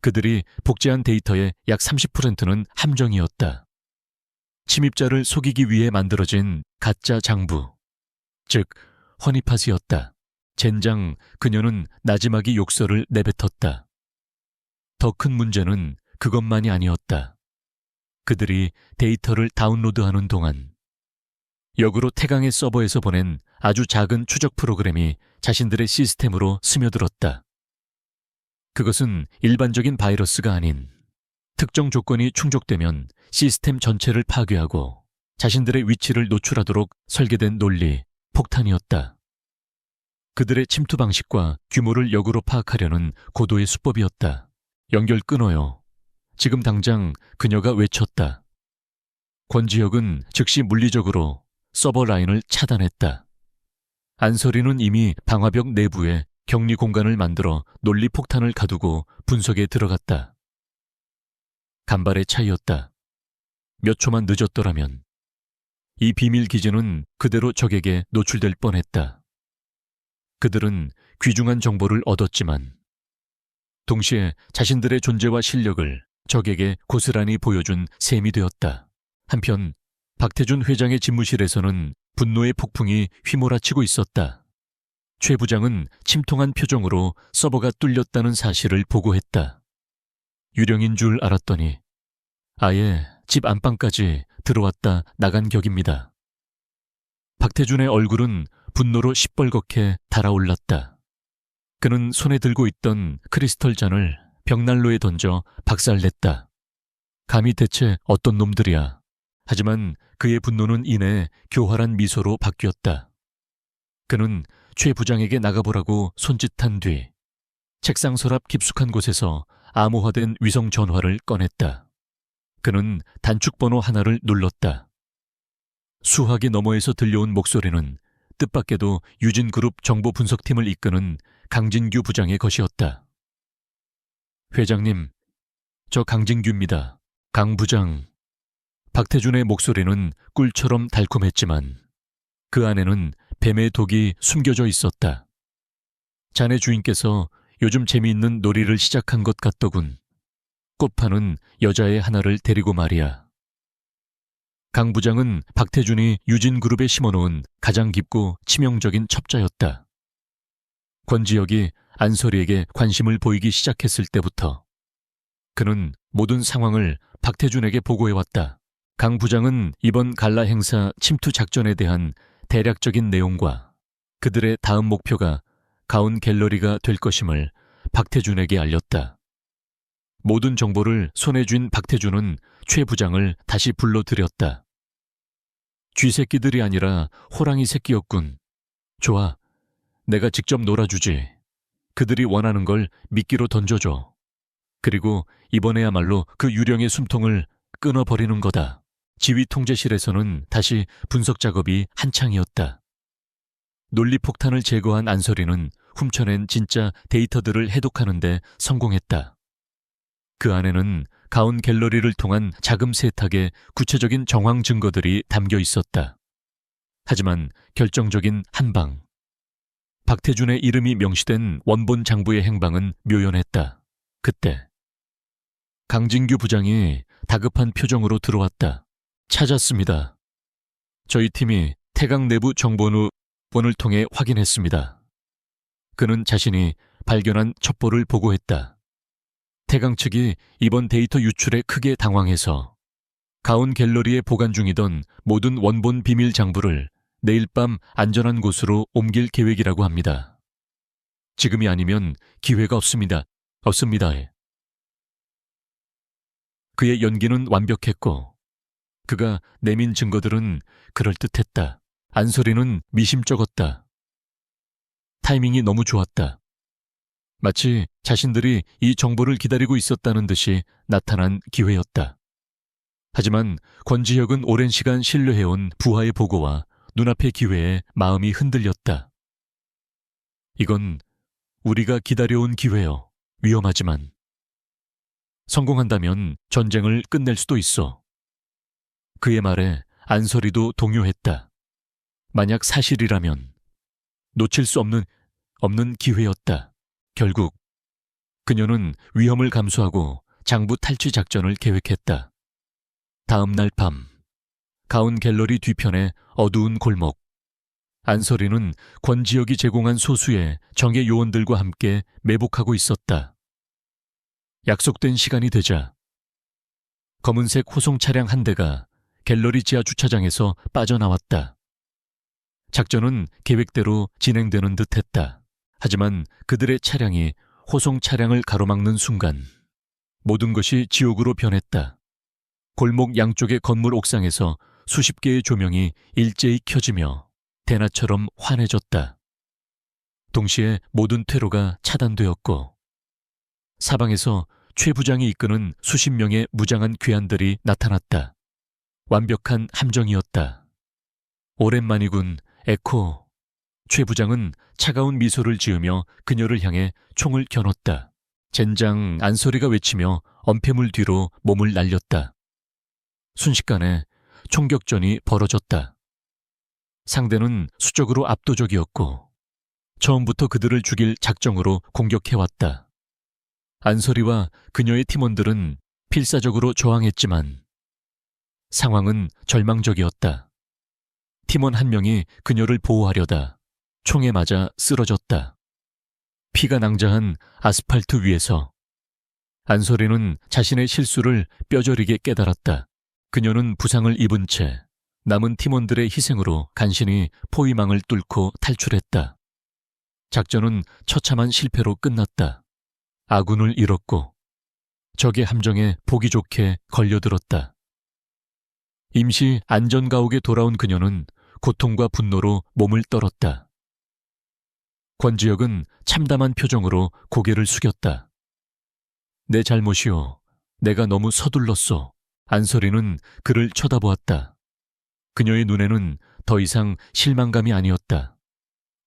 그들이 복제한 데이터의 약 30%는 함정이었다. 침입자를 속이기 위해 만들어진 가짜 장부, 즉 허니팟이었다. 젠장 그녀는 나지막이 욕설을 내뱉었다. 더 큰 문제는 그것만이 아니었다. 그들이 데이터를 다운로드하는 동안 역으로 태강의 서버에서 보낸 아주 작은 추적 프로그램이 자신들의 시스템으로 스며들었다. 그것은 일반적인 바이러스가 아닌 특정 조건이 충족되면 시스템 전체를 파괴하고 자신들의 위치를 노출하도록 설계된 논리, 폭탄이었다. 그들의 침투 방식과 규모를 역으로 파악하려는 고도의 수법이었다. 연결 끊어요. 지금 당장 그녀가 외쳤다. 권지혁은 즉시 물리적으로 서버 라인을 차단했다. 안설이는 이미 방화벽 내부에 격리 공간을 만들어 논리 폭탄을 가두고 분석에 들어갔다. 간발의 차이였다. 몇 초만 늦었더라면 이 비밀 기지는 그대로 적에게 노출될 뻔했다. 그들은 귀중한 정보를 얻었지만 동시에 자신들의 존재와 실력을 적에게 고스란히 보여준 셈이 되었다. 한편 박태준 회장의 집무실에서는 분노의 폭풍이 휘몰아치고 있었다. 최 부장은 침통한 표정으로 서버가 뚫렸다는 사실을 보고했다. 유령인 줄 알았더니 아예 집 안방까지 들어왔다 나간 격입니다. 박태준의 얼굴은 분노로 시뻘겋게 달아올랐다. 그는 손에 들고 있던 크리스털 잔을 벽난로에 던져 박살냈다. 감히 대체 어떤 놈들이야. 하지만 그의 분노는 이내 교활한 미소로 바뀌었다. 그는 최 부장에게 나가보라고 손짓한 뒤 책상 서랍 깊숙한 곳에서 암호화된 위성 전화를 꺼냈다. 그는 단축번호 하나를 눌렀다. 수화기 너머에서 들려온 목소리는 뜻밖에도 유진그룹 정보분석팀을 이끄는 강진규 부장의 것이었다. 회장님, 저 강진규입니다. 강 부장. 박태준의 목소리는 꿀처럼 달콤했지만 그 안에는 뱀의 독이 숨겨져 있었다. 자네 주인께서 요즘 재미있는 놀이를 시작한 것 같더군. 꽃 파는 여자애 하나를 데리고 말이야. 강 부장은 박태준이 유진그룹에 심어놓은 가장 깊고 치명적인 첩자였다. 권지혁이 안설이에게 관심을 보이기 시작했을 때부터 그는 모든 상황을 박태준에게 보고해왔다. 강 부장은 이번 갈라 행사 침투 작전에 대한 대략적인 내용과 그들의 다음 목표가 가운 갤러리가 될 것임을 박태준에게 알렸다. 모든 정보를 손에 쥔 박태준은 최 부장을 다시 불러들였다. 쥐새끼들이 아니라 호랑이 새끼였군. 좋아, 내가 직접 놀아주지. 그들이 원하는 걸 미끼로 던져줘. 그리고 이번에야말로 그 유령의 숨통을 끊어버리는 거다. 지휘통제실에서는 다시 분석 작업이 한창이었다. 논리폭탄을 제거한 안설이는 훔쳐낸 진짜 데이터들을 해독하는 데 성공했다. 그 안에는 가온 갤러리를 통한 자금 세탁의 구체적인 정황 증거들이 담겨 있었다. 하지만 결정적인 한방. 박태준의 이름이 명시된 원본 장부의 행방은 묘연했다. 그때 강진규 부장이 다급한 표정으로 들어왔다. 찾았습니다. 저희 팀이 태강 내부 정보원을 통해 확인했습니다. 그는 자신이 발견한 첩보를 보고했다. 태강 측이 이번 데이터 유출에 크게 당황해서 가온 갤러리에 보관 중이던 모든 원본 비밀 장부를 내일 밤 안전한 곳으로 옮길 계획이라고 합니다. 지금이 아니면 기회가 없습니다. 그의 연기는 완벽했고 그가 내민 증거들은 그럴듯했다. 안설이는 미심쩍었다. 타이밍이 너무 좋았다. 마치 자신들이 이 정보를 기다리고 있었다는 듯이 나타난 기회였다. 하지만 권지혁은 오랜 시간 신뢰해온 부하의 보고와 눈앞의 기회에 마음이 흔들렸다. 이건 우리가 기다려온 기회요. 위험하지만. 성공한다면 전쟁을 끝낼 수도 있어. 그의 말에 안설이도 동요했다. 만약 사실이라면 놓칠 수 없는 기회였다. 결국 그녀는 위험을 감수하고 장부 탈취 작전을 계획했다. 다음 날 밤, 가온 갤러리 뒤편의 어두운 골목. 안설이는 권지혁이 제공한 소수의 정예 요원들과 함께 매복하고 있었다. 약속된 시간이 되자 검은색 호송 차량 한 대가 갤러리 지하 주차장에서 빠져나왔다. 작전은 계획대로 진행되는 듯했다. 하지만 그들의 차량이 호송 차량을 가로막는 순간 모든 것이 지옥으로 변했다. 골목 양쪽의 건물 옥상에서 수십 개의 조명이 일제히 켜지며 대낮처럼 환해졌다. 동시에 모든 퇴로가 차단되었고 사방에서 최 부장이 이끄는 수십 명의 무장한 괴한들이 나타났다. 완벽한 함정이었다. 오랜만이군, 에코. 최 부장은 차가운 미소를 지으며 그녀를 향해 총을 겨눴다. 젠장 안소리가 외치며 엄폐물 뒤로 몸을 날렸다. 순식간에 총격전이 벌어졌다. 상대는 수적으로 압도적이었고 처음부터 그들을 죽일 작정으로 공격해왔다. 안소리와 그녀의 팀원들은 필사적으로 저항했지만 상황은 절망적이었다. 팀원 한 명이 그녀를 보호하려다 총에 맞아 쓰러졌다. 피가 낭자한 아스팔트 위에서 안소리는 자신의 실수를 뼈저리게 깨달았다. 그녀는 부상을 입은 채 남은 팀원들의 희생으로 간신히 포위망을 뚫고 탈출했다. 작전은 처참한 실패로 끝났다. 아군을 잃었고 적의 함정에 보기 좋게 걸려들었다. 임시 안전가옥에 돌아온 그녀는 고통과 분노로 몸을 떨었다. 권지혁은 참담한 표정으로 고개를 숙였다. 내 잘못이오. 내가 너무 서둘렀소. 안소리는 그를 쳐다보았다. 그녀의 눈에는 더 이상 실망감이 아니었다.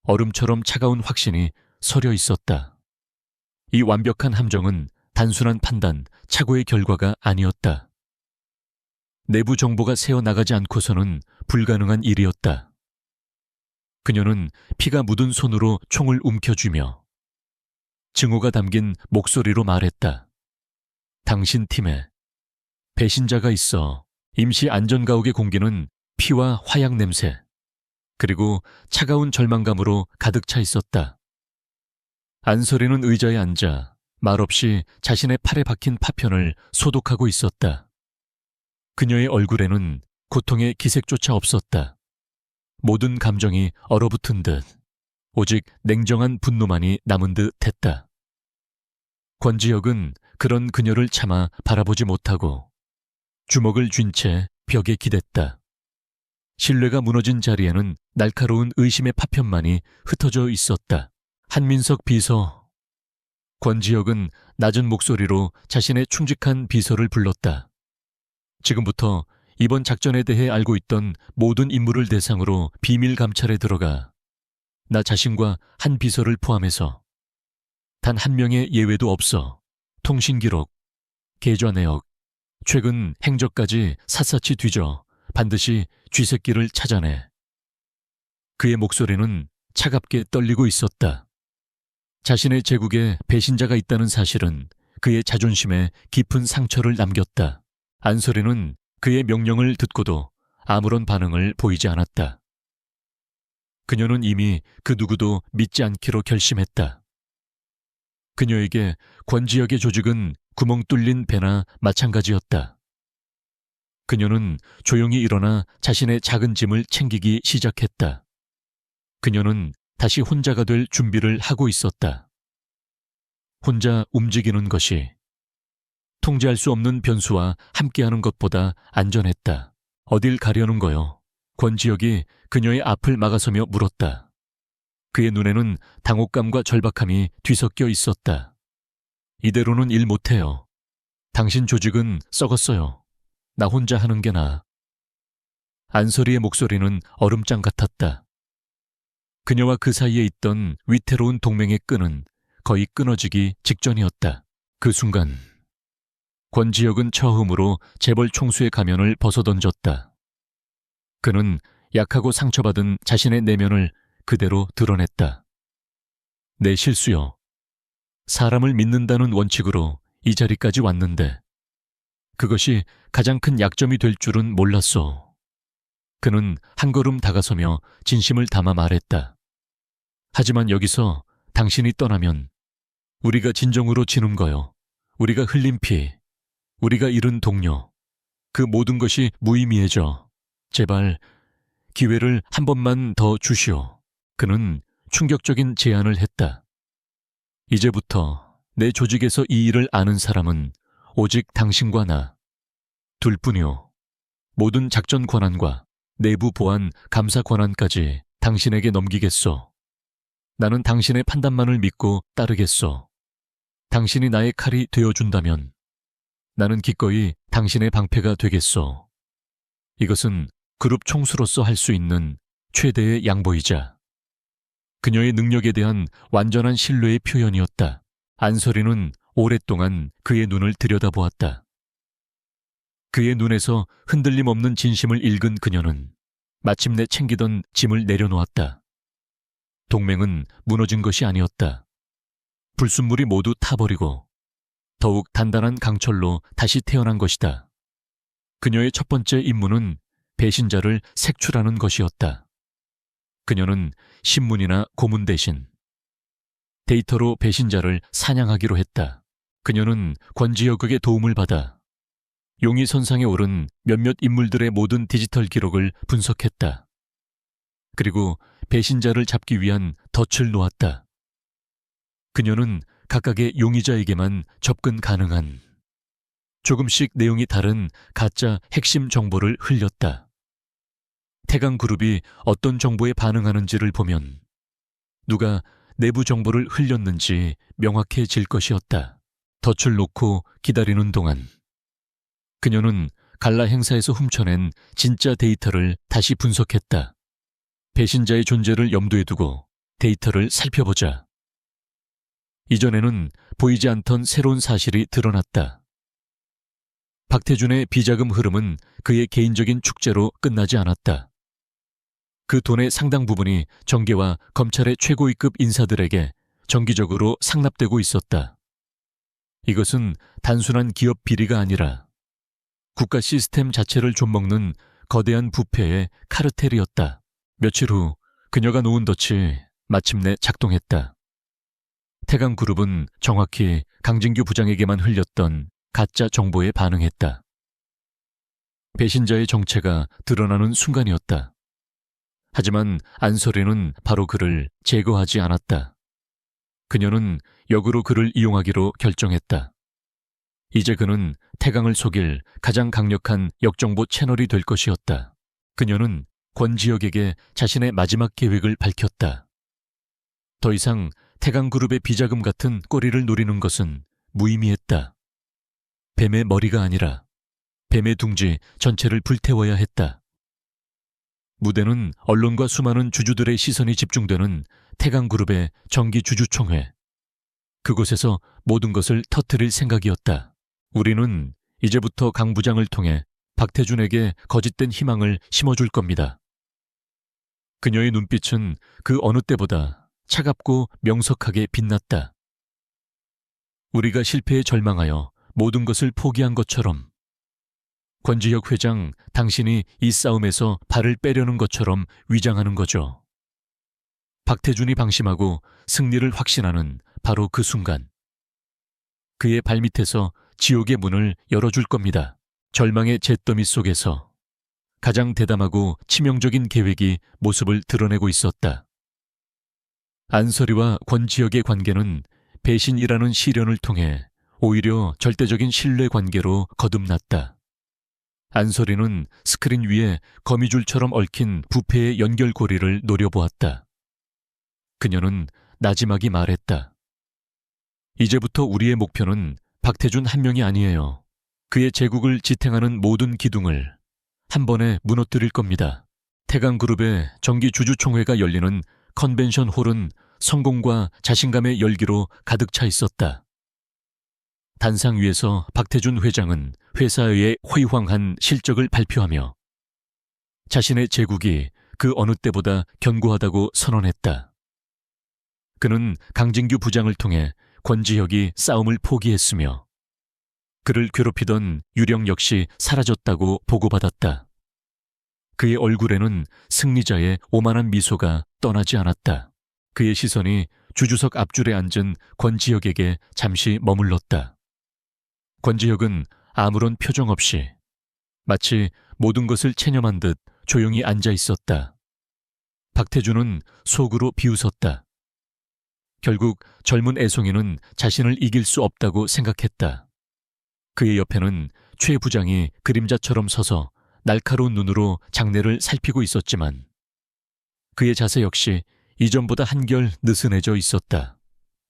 얼음처럼 차가운 확신이 서려 있었다. 이 완벽한 함정은 단순한 판단, 착오의 결과가 아니었다. 내부 정보가 새어나가지 않고서는 불가능한 일이었다. 그녀는 피가 묻은 손으로 총을 움켜쥐며 증오가 담긴 목소리로 말했다. 당신 팀에 배신자가 있어. 임시 안전가옥의 공기는 피와 화약 냄새, 그리고 차가운 절망감으로 가득 차 있었다. 안소리는 의자에 앉아 말없이 자신의 팔에 박힌 파편을 소독하고 있었다. 그녀의 얼굴에는 고통의 기색조차 없었다. 모든 감정이 얼어붙은 듯 오직 냉정한 분노만이 남은 듯 했다. 권지혁은 그런 그녀를 차마 바라보지 못하고 주먹을 쥔 채 벽에 기댔다. 신뢰가 무너진 자리에는 날카로운 의심의 파편만이 흩어져 있었다. 한민석 비서. 권지혁은 낮은 목소리로 자신의 충직한 비서를 불렀다. 지금부터 이번 작전에 대해 알고 있던 모든 인물을 대상으로 비밀 감찰에 들어가 나 자신과 한 비서를 포함해서 단 한 명의 예외도 없어 통신 기록, 계좌 내역, 최근 행적까지 샅샅이 뒤져 반드시 쥐새끼를 찾아내. 그의 목소리는 차갑게 떨리고 있었다. 자신의 제국에 배신자가 있다는 사실은 그의 자존심에 깊은 상처를 남겼다. 안소리는 그의 명령을 듣고도 아무런 반응을 보이지 않았다. 그녀는 이미 그 누구도 믿지 않기로 결심했다. 그녀에게 권지혁의 조직은 구멍 뚫린 배나 마찬가지였다. 그녀는 조용히 일어나 자신의 작은 짐을 챙기기 시작했다. 그녀는 다시 혼자가 될 준비를 하고 있었다. 혼자 움직이는 것이 통제할 수 없는 변수와 함께하는 것보다 안전했다. 어딜 가려는 거요? 권지혁이 그녀의 앞을 막아서며 물었다. 그의 눈에는 당혹감과 절박함이 뒤섞여 있었다. 이대로는 일 못해요. 당신 조직은 썩었어요. 나 혼자 하는 게 나아. 안소리의 목소리는 얼음장 같았다. 그녀와 그 사이에 있던 위태로운 동맹의 끈은 거의 끊어지기 직전이었다. 그 순간 권지혁은 처음으로 재벌 총수의 가면을 벗어던졌다. 그는 약하고 상처받은 자신의 내면을 그대로 드러냈다. 내 실수요. 사람을 믿는다는 원칙으로 이 자리까지 왔는데 그것이 가장 큰 약점이 될 줄은 몰랐소. 그는 한 걸음 다가서며 진심을 담아 말했다. 하지만 여기서 당신이 떠나면 우리가 진정으로 지는 거요. 우리가 흘린 피, 우리가 잃은 동료, 그 모든 것이 무의미해져. 제발 기회를 한 번만 더 주시오. 그는 충격적인 제안을 했다. 이제부터 내 조직에서 이 일을 아는 사람은 오직 당신과 나 둘뿐이오. 모든 작전 권한과 내부 보안 감사 권한까지 당신에게 넘기겠소. 나는 당신의 판단만을 믿고 따르겠소. 당신이 나의 칼이 되어준다면 나는 기꺼이 당신의 방패가 되겠소. 이것은 그룹 총수로서 할 수 있는 최대의 양보이자 그녀의 능력에 대한 완전한 신뢰의 표현이었다. 안설이는 오랫동안 그의 눈을 들여다보았다. 그의 눈에서 흔들림 없는 진심을 읽은 그녀는 마침내 챙기던 짐을 내려놓았다. 동맹은 무너진 것이 아니었다. 불순물이 모두 타버리고 더욱 단단한 강철로 다시 태어난 것이다. 그녀의 첫 번째 임무는 배신자를 색출하는 것이었다. 그녀는 신문이나 고문 대신 데이터로 배신자를 사냥하기로 했다. 그녀는 권지혁에게 도움을 받아 용의 선상에 오른 몇몇 인물들의 모든 디지털 기록을 분석했다. 그리고 배신자를 잡기 위한 덫을 놓았다. 그녀는 각각의 용의자에게만 접근 가능한 조금씩 내용이 다른 가짜 핵심 정보를 흘렸다. 태강그룹이 어떤 정보에 반응하는지를 보면 누가 내부 정보를 흘렸는지 명확해질 것이었다. 덫을 놓고 기다리는 동안 그녀는 갈라 행사에서 훔쳐낸 진짜 데이터를 다시 분석했다. 배신자의 존재를 염두에 두고 데이터를 살펴보자. 이전에는 보이지 않던 새로운 사실이 드러났다. 박태준의 비자금 흐름은 그의 개인적인 축제로 끝나지 않았다. 그 돈의 상당 부분이 정계와 검찰의 최고위급 인사들에게 정기적으로 상납되고 있었다. 이것은 단순한 기업 비리가 아니라 국가 시스템 자체를 좀먹는 거대한 부패의 카르텔이었다. 며칠 후 그녀가 놓은 덫이 마침내 작동했다. 태강그룹은 정확히 강진규 부장에게만 흘렸던 가짜 정보에 반응했다. 배신자의 정체가 드러나는 순간이었다. 하지만 안설이는 바로 그를 제거하지 않았다. 그녀는 역으로 그를 이용하기로 결정했다. 이제 그는 태강을 속일 가장 강력한 역정보 채널이 될 것이었다. 그녀는 권지혁에게 자신의 마지막 계획을 밝혔다. 더 이상 태강그룹의 비자금 같은 꼬리를 노리는 것은 무의미했다. 뱀의 머리가 아니라 뱀의 둥지 전체를 불태워야 했다. 무대는 언론과 수많은 주주들의 시선이 집중되는 태강그룹의 정기 주주총회. 그곳에서 모든 것을 터뜨릴 생각이었다. 우리는 이제부터 강 부장을 통해 박태준에게 거짓된 희망을 심어줄 겁니다. 그녀의 눈빛은 그 어느 때보다 차갑고 명석하게 빛났다. 우리가 실패에 절망하여 모든 것을 포기한 것처럼 권지혁 회장, 당신이 이 싸움에서 발을 빼려는 것처럼 위장하는 거죠. 박태준이 방심하고 승리를 확신하는 바로 그 순간 그의 발밑에서 지옥의 문을 열어줄 겁니다. 절망의 잿더미 속에서 가장 대담하고 치명적인 계획이 모습을 드러내고 있었다. 안설이와 권지혁의 관계는 배신이라는 시련을 통해 오히려 절대적인 신뢰 관계로 거듭났다. 안설이는 스크린 위에 거미줄처럼 얽힌 부패의 연결고리를 노려보았다. 그녀는 나지막이 말했다. 이제부터 우리의 목표는 박태준 한 명이 아니에요. 그의 제국을 지탱하는 모든 기둥을 한 번에 무너뜨릴 겁니다. 태강그룹의 정기 주주총회가 열리는 컨벤션 홀은 성공과 자신감의 열기로 가득 차 있었다. 단상 위에서 박태준 회장은 회사의辉煌한 실적을 발표하며 자신의 제국이 그 어느 때보다 견고하다고 선언했다. 그는 강진규 부장을 통해 권지혁이 싸움을 포기했으며 그를 괴롭히던 유령 역시 사라졌다고 보고받았다. 그의 얼굴에는 승리자의 오만한 미소가 떠나지 않았다. 그의 시선이 주주석 앞줄에 앉은 권지혁에게 잠시 머물렀다. 권지혁은 아무런 표정 없이 마치 모든 것을 체념한 듯 조용히 앉아 있었다. 박태준은 속으로 비웃었다. 결국 젊은 애송이는 자신을 이길 수 없다고 생각했다. 그의 옆에는 최 부장이 그림자처럼 서서 날카로운 눈으로 장내를 살피고 있었지만 그의 자세 역시 이전보다 한결 느슨해져 있었다.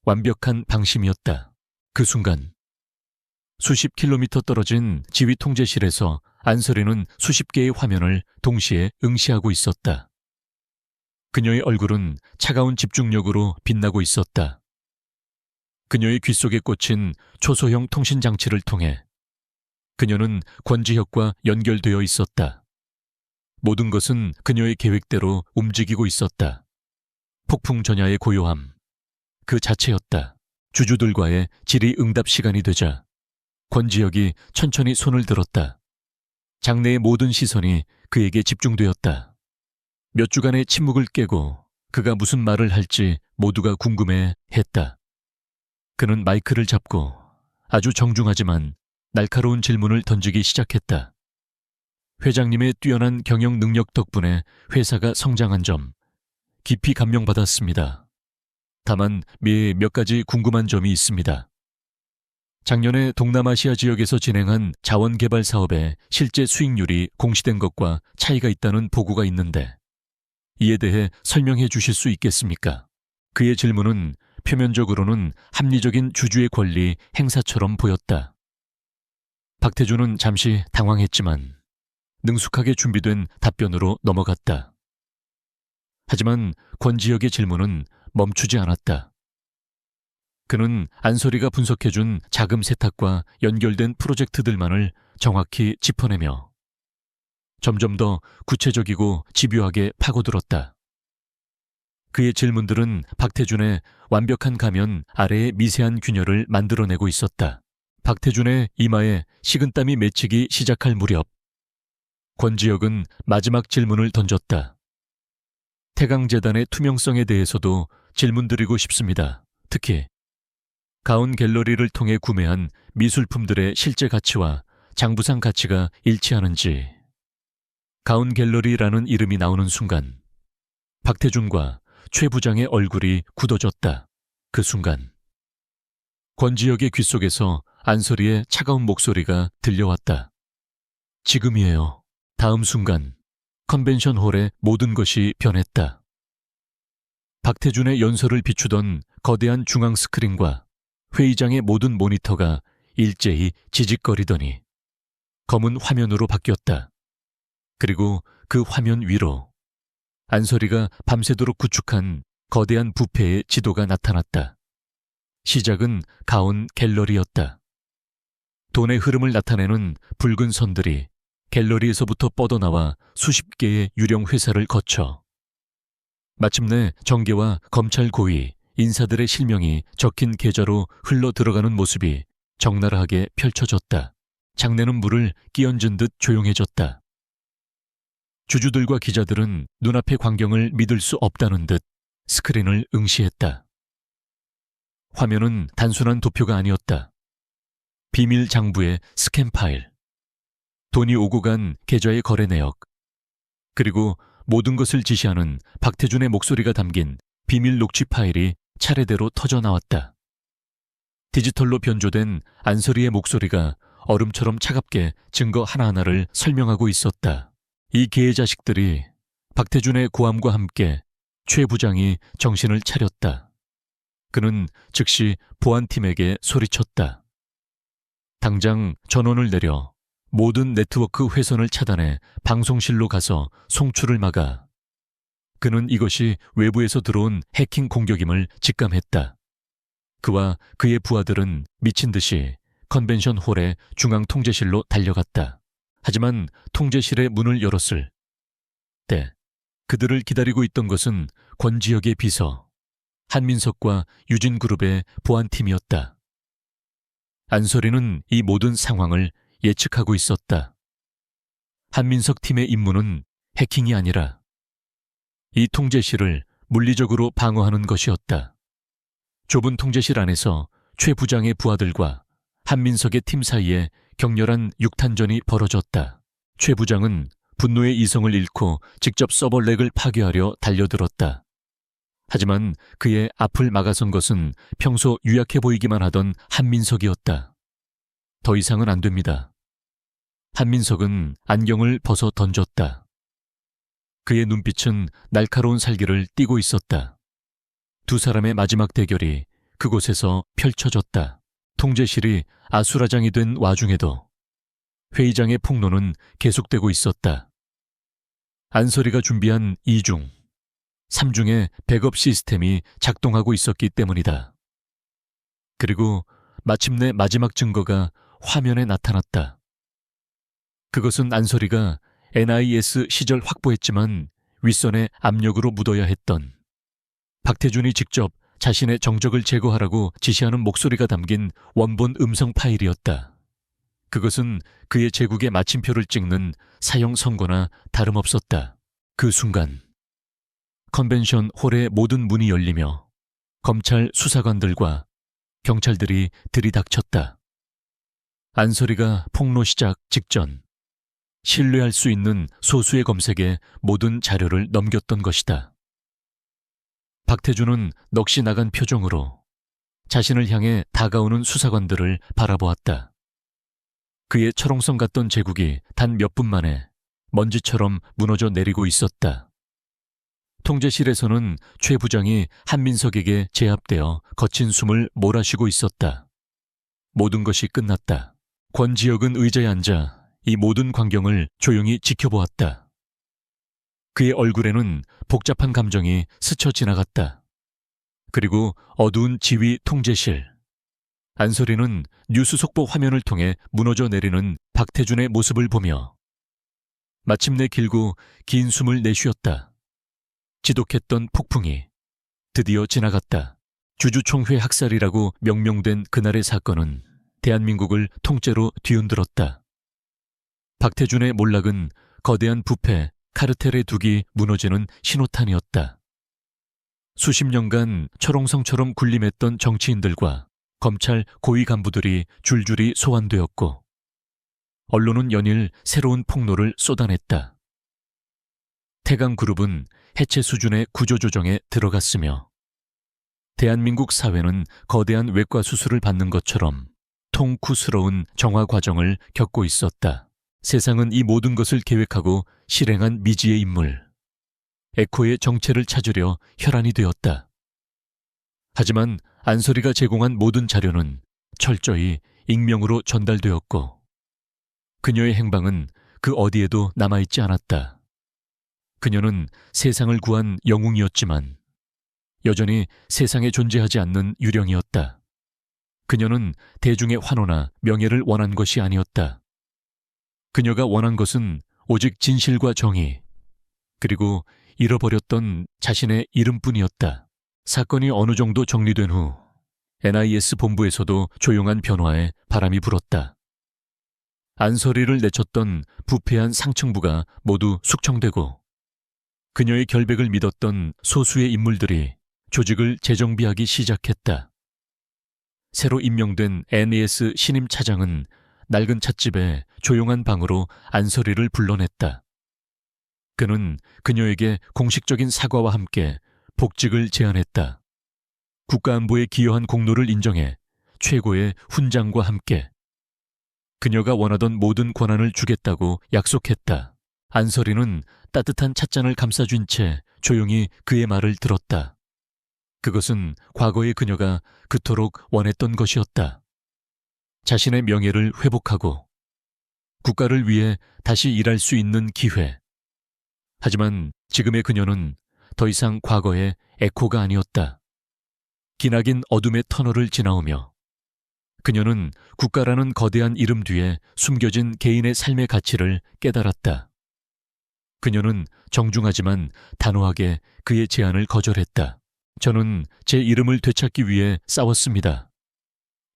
완벽한 방심이었다. 그 순간 수십 킬로미터 떨어진 지휘 통제실에서 안설이는 수십 개의 화면을 동시에 응시하고 있었다. 그녀의 얼굴은 차가운 집중력으로 빛나고 있었다. 그녀의 귀 속에 꽂힌 초소형 통신 장치를 통해 그녀는 권지혁과 연결되어 있었다. 모든 것은 그녀의 계획대로 움직이고 있었다. 폭풍 전야의 고요함, 그 자체였다. 주주들과의 질의응답 시간이 되자 권지혁이 천천히 손을 들었다. 장내의 모든 시선이 그에게 집중되었다. 몇 주간의 침묵을 깨고 그가 무슨 말을 할지 모두가 궁금해 했다. 그는 마이크를 잡고 아주 정중하지만 날카로운 질문을 던지기 시작했다. 회장님의 뛰어난 경영 능력 덕분에 회사가 성장한 점 깊이 감명받았습니다. 다만 몇 가지 궁금한 점이 있습니다. 작년에 동남아시아 지역에서 진행한 자원개발 사업의 실제 수익률이 공시된 것과 차이가 있다는 보고가 있는데 이에 대해 설명해 주실 수 있겠습니까? 그의 질문은 표면적으로는 합리적인 주주의 권리 행사처럼 보였다. 박태준은 잠시 당황했지만 능숙하게 준비된 답변으로 넘어갔다. 하지만 권지혁의 질문은 멈추지 않았다. 그는 안설이가 분석해준 자금 세탁과 연결된 프로젝트들만을 정확히 짚어내며 점점 더 구체적이고 집요하게 파고들었다. 그의 질문들은 박태준의 완벽한 가면 아래의 미세한 균열을 만들어내고 있었다. 박태준의 이마에 식은땀이 맺히기 시작할 무렵 권지혁은 마지막 질문을 던졌다. 태강재단의 투명성에 대해서도 질문드리고 싶습니다. 특히 가온 갤러리를 통해 구매한 미술품들의 실제 가치와 장부상 가치가 일치하는지. 가온 갤러리라는 이름이 나오는 순간 박태준과 최 부장의 얼굴이 굳어졌다. 그 순간 권지혁의 귀 속에서 안설이의 차가운 목소리가 들려왔다. 지금이에요. 다음 순간 컨벤션 홀의 모든 것이 변했다. 박태준의 연설을 비추던 거대한 중앙 스크린과 회의장의 모든 모니터가 일제히 지직거리더니 검은 화면으로 바뀌었다. 그리고 그 화면 위로 안설이가 밤새도록 구축한 거대한 부패의 지도가 나타났다. 시작은 가온 갤러리였다. 돈의 흐름을 나타내는 붉은 선들이 갤러리에서부터 뻗어나와 수십 개의 유령 회사를 거쳐 마침내 정계와 검찰 고위, 인사들의 실명이 적힌 계좌로 흘러 들어가는 모습이 적나라하게 펼쳐졌다. 장내는 물을 끼얹은 듯 조용해졌다. 주주들과 기자들은 눈앞의 광경을 믿을 수 없다는 듯 스크린을 응시했다. 화면은 단순한 도표가 아니었다. 비밀 장부의 스캔 파일, 돈이 오고 간 계좌의 거래 내역, 그리고 모든 것을 지시하는 박태준의 목소리가 담긴 비밀 녹취 파일이 차례대로 터져 나왔다. 디지털로 변조된 안설이의 목소리가 얼음처럼 차갑게 증거 하나하나를 설명하고 있었다. 이 개의 자식들이 박태준의 고함과 함께 최 부장이 정신을 차렸다. 그는 즉시 보안팀에게 소리쳤다. 당장 전원을 내려 모든 네트워크 회선을 차단해 방송실로 가서 송출을 막아. 그는 이것이 외부에서 들어온 해킹 공격임을 직감했다. 그와 그의 부하들은 미친 듯이 컨벤션 홀의 중앙 통제실로 달려갔다. 하지만 통제실의 문을 열었을 때 그들을 기다리고 있던 것은 권지혁의 비서, 한민석과 유진그룹의 보안팀이었다. 안설이는 이 모든 상황을 예측하고 있었다. 한민석 팀의 임무는 해킹이 아니라 이 통제실을 물리적으로 방어하는 것이었다. 좁은 통제실 안에서 최 부장의 부하들과 한민석의 팀 사이에 격렬한 육탄전이 벌어졌다. 최 부장은 분노의 이성을 잃고 직접 서버렉을 파괴하려 달려들었다. 하지만 그의 앞을 막아선 것은 평소 유약해 보이기만 하던 한민석이었다. 더 이상은 안 됩니다. 한민석은 안경을 벗어 던졌다. 그의 눈빛은 날카로운 살기를 띠고 있었다. 두 사람의 마지막 대결이 그곳에서 펼쳐졌다. 통제실이 아수라장이 된 와중에도 회의장의 폭로는 계속되고 있었다. 안설이가 준비한 2중, 3중의 백업 시스템이 작동하고 있었기 때문이다. 그리고 마침내 마지막 증거가 화면에 나타났다. 그것은 안설이가 NIS 시절 확보했지만 윗선의 압력으로 묻어야 했던 박태준이 직접 자신의 정적을 제거하라고 지시하는 목소리가 담긴 원본 음성 파일이었다. 그것은 그의 제국의 마침표를 찍는 사형 선고나 다름없었다. 그 순간 컨벤션 홀의 모든 문이 열리며 검찰 수사관들과 경찰들이 들이닥쳤다. 안설이가 폭로 시작 직전 신뢰할 수 있는 소수의 검색에 모든 자료를 넘겼던 것이다. 박태준은 넋이 나간 표정으로 자신을 향해 다가오는 수사관들을 바라보았다. 그의 철옹성 같던 제국이 단 몇 분 만에 먼지처럼 무너져 내리고 있었다. 통제실에서는 최 부장이 한민석에게 제압되어 거친 숨을 몰아쉬고 있었다. 모든 것이 끝났다. 권지혁은 의자에 앉아 이 모든 광경을 조용히 지켜보았다. 그의 얼굴에는 복잡한 감정이 스쳐 지나갔다. 그리고 어두운 지휘 통제실. 안설이는 뉴스 속보 화면을 통해 무너져 내리는 박태준의 모습을 보며 마침내 길고 긴 숨을 내쉬었다. 지독했던 폭풍이 드디어 지나갔다. 주주총회 학살이라고 명명된 그날의 사건은 대한민국을 통째로 뒤흔들었다. 박태준의 몰락은 거대한 부패, 카르텔의 둑이 무너지는 신호탄이었다. 수십 년간 철옹성처럼 군림했던 정치인들과 검찰 고위 간부들이 줄줄이 소환되었고 언론은 연일 새로운 폭로를 쏟아냈다. 태강그룹은 해체 수준의 구조조정에 들어갔으며 대한민국 사회는 거대한 외과 수술을 받는 것처럼 통쿠스러운 정화 과정을 겪고 있었다. 세상은 이 모든 것을 계획하고 실행한 미지의 인물, 에코의 정체를 찾으려 혈안이 되었다. 하지만 안설이가 제공한 모든 자료는 철저히 익명으로 전달되었고 그녀의 행방은 그 어디에도 남아있지 않았다. 그녀는 세상을 구한 영웅이었지만 여전히 세상에 존재하지 않는 유령이었다. 그녀는 대중의 환호나 명예를 원한 것이 아니었다. 그녀가 원한 것은 오직 진실과 정의, 그리고 잃어버렸던 자신의 이름뿐이었다. 사건이 어느 정도 정리된 후 NIS 본부에서도 조용한 변화에 바람이 불었다. 안설이를 내쳤던 부패한 상층부가 모두 숙청되고 그녀의 결백을 믿었던 소수의 인물들이 조직을 재정비하기 시작했다. 새로 임명된 NAS 신임 차장은 낡은 찻집에 조용한 방으로 안설이를 불러냈다. 그는 그녀에게 공식적인 사과와 함께 복직을 제안했다. 국가안보에 기여한 공로를 인정해 최고의 훈장과 함께 그녀가 원하던 모든 권한을 주겠다고 약속했다. 안설이는 따뜻한 찻잔을 감싸준 채 조용히 그의 말을 들었다. 그것은 과거의 그녀가 그토록 원했던 것이었다. 자신의 명예를 회복하고 국가를 위해 다시 일할 수 있는 기회. 하지만 지금의 그녀는 더 이상 과거의 에코가 아니었다. 기나긴 어둠의 터널을 지나오며 그녀는 국가라는 거대한 이름 뒤에 숨겨진 개인의 삶의 가치를 깨달았다. 그녀는 정중하지만 단호하게 그의 제안을 거절했다. 저는 제 이름을 되찾기 위해 싸웠습니다.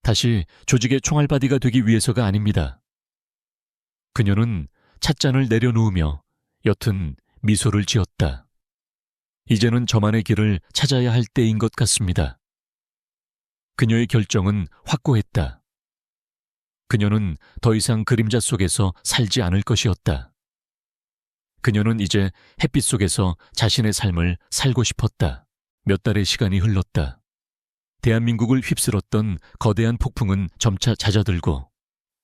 다시 조직의 총알바디가 되기 위해서가 아닙니다. 그녀는 찻잔을 내려놓으며 옅은 미소를 지었다. 이제는 저만의 길을 찾아야 할 때인 것 같습니다. 그녀의 결정은 확고했다. 그녀는 더 이상 그림자 속에서 살지 않을 것이었다. 그녀는 이제 햇빛 속에서 자신의 삶을 살고 싶었다. 몇 달의 시간이 흘렀다. 대한민국을 휩쓸었던 거대한 폭풍은 점차 잦아들고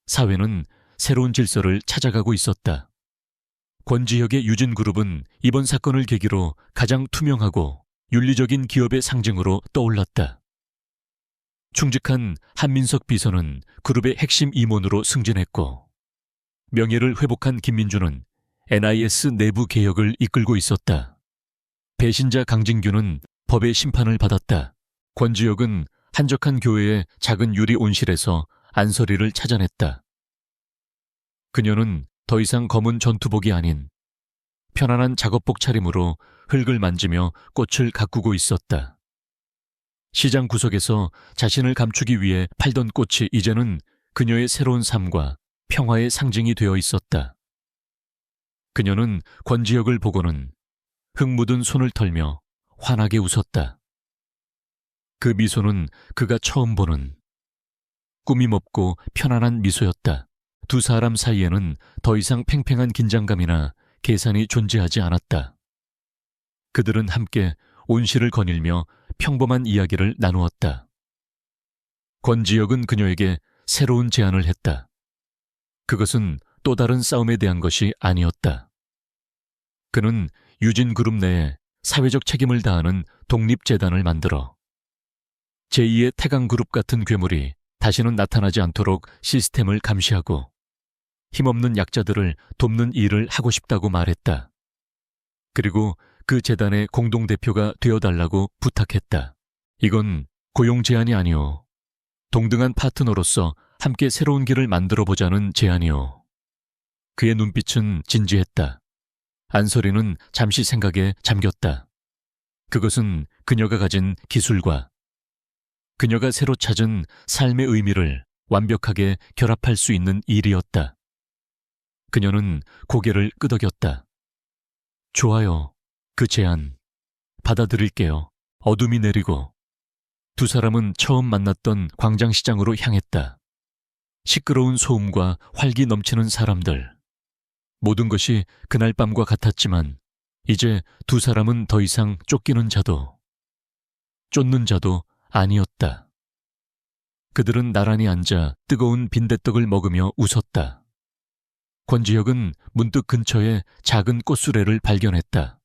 사회는 새로운 질서를 찾아가고 있었다. 권지혁의 유진그룹은 이번 사건을 계기로 가장 투명하고 윤리적인 기업의 상징으로 떠올랐다. 충직한 한민석 비서는 그룹의 핵심 임원으로 승진했고 명예를 회복한 김민주는 NIS 내부 개혁을 이끌고 있었다. 배신자 강진규는 법의 심판을 받았다. 권지혁은 한적한 교회의 작은 유리 온실에서 안설이를 찾아냈다. 그녀는 더 이상 검은 전투복이 아닌 편안한 작업복 차림으로 흙을 만지며 꽃을 가꾸고 있었다. 시장 구석에서 자신을 감추기 위해 팔던 꽃이 이제는 그녀의 새로운 삶과 평화의 상징이 되어 있었다. 그녀는 권지혁을 보고는 흙 묻은 손을 털며 환하게 웃었다. 그 미소는 그가 처음 보는 꾸밈 없고 편안한 미소였다. 두 사람 사이에는 더 이상 팽팽한 긴장감이나 계산이 존재하지 않았다. 그들은 함께 온실을 거닐며 평범한 이야기를 나누었다. 권지혁은 그녀에게 새로운 제안을 했다. 그것은 또 다른 싸움에 대한 것이 아니었다. 그는 유진그룹 내에 사회적 책임을 다하는 독립재단을 만들어 제2의 태강그룹 같은 괴물이 다시는 나타나지 않도록 시스템을 감시하고 힘없는 약자들을 돕는 일을 하고 싶다고 말했다. 그리고 그 재단의 공동대표가 되어달라고 부탁했다. 이건 고용 제안이 아니오. 동등한 파트너로서 함께 새로운 길을 만들어보자는 제안이오. 그의 눈빛은 진지했다. 안설이는 잠시 생각에 잠겼다. 그것은 그녀가 가진 기술과 그녀가 새로 찾은 삶의 의미를 완벽하게 결합할 수 있는 일이었다. 그녀는 고개를 끄덕였다. 좋아요. 그 제안 받아들일게요. 어둠이 내리고 두 사람은 처음 만났던 광장시장으로 향했다. 시끄러운 소음과 활기 넘치는 사람들. 모든 것이 그날 밤과 같았지만 이제 두 사람은 더 이상 쫓기는 자도 쫓는 자도 아니었다. 그들은 나란히 앉아 뜨거운 빈대떡을 먹으며 웃었다. 권지혁은 문득 근처에 작은 꽃수레를 발견했다.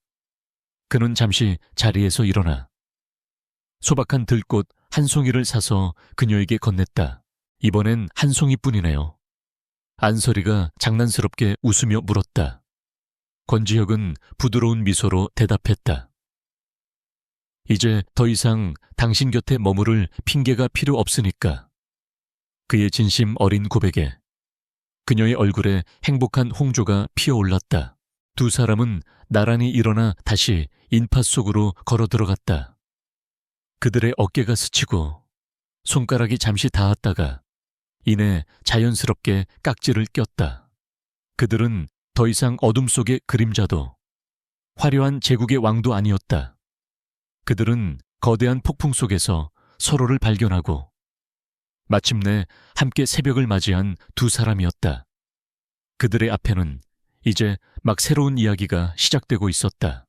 그는 잠시 자리에서 일어나 소박한 들꽃 한 송이를 사서 그녀에게 건넸다. 이번엔 한 송이뿐이네요. 안설이가 장난스럽게 웃으며 물었다. 권지혁은 부드러운 미소로 대답했다. 이제 더 이상 당신 곁에 머무를 핑계가 필요 없으니까. 그의 진심 어린 고백에 그녀의 얼굴에 행복한 홍조가 피어올랐다. 두 사람은 나란히 일어나 다시 인파 속으로 걸어 들어갔다. 그들의 어깨가 스치고 손가락이 잠시 닿았다가 이내 자연스럽게 깍지를 꼈다. 그들은 더 이상 어둠 속의 그림자도 화려한 제국의 왕도 아니었다. 그들은 거대한 폭풍 속에서 서로를 발견하고 마침내 함께 새벽을 맞이한 두 사람이었다. 그들의 앞에는 이제 막 새로운 이야기가 시작되고 있었다.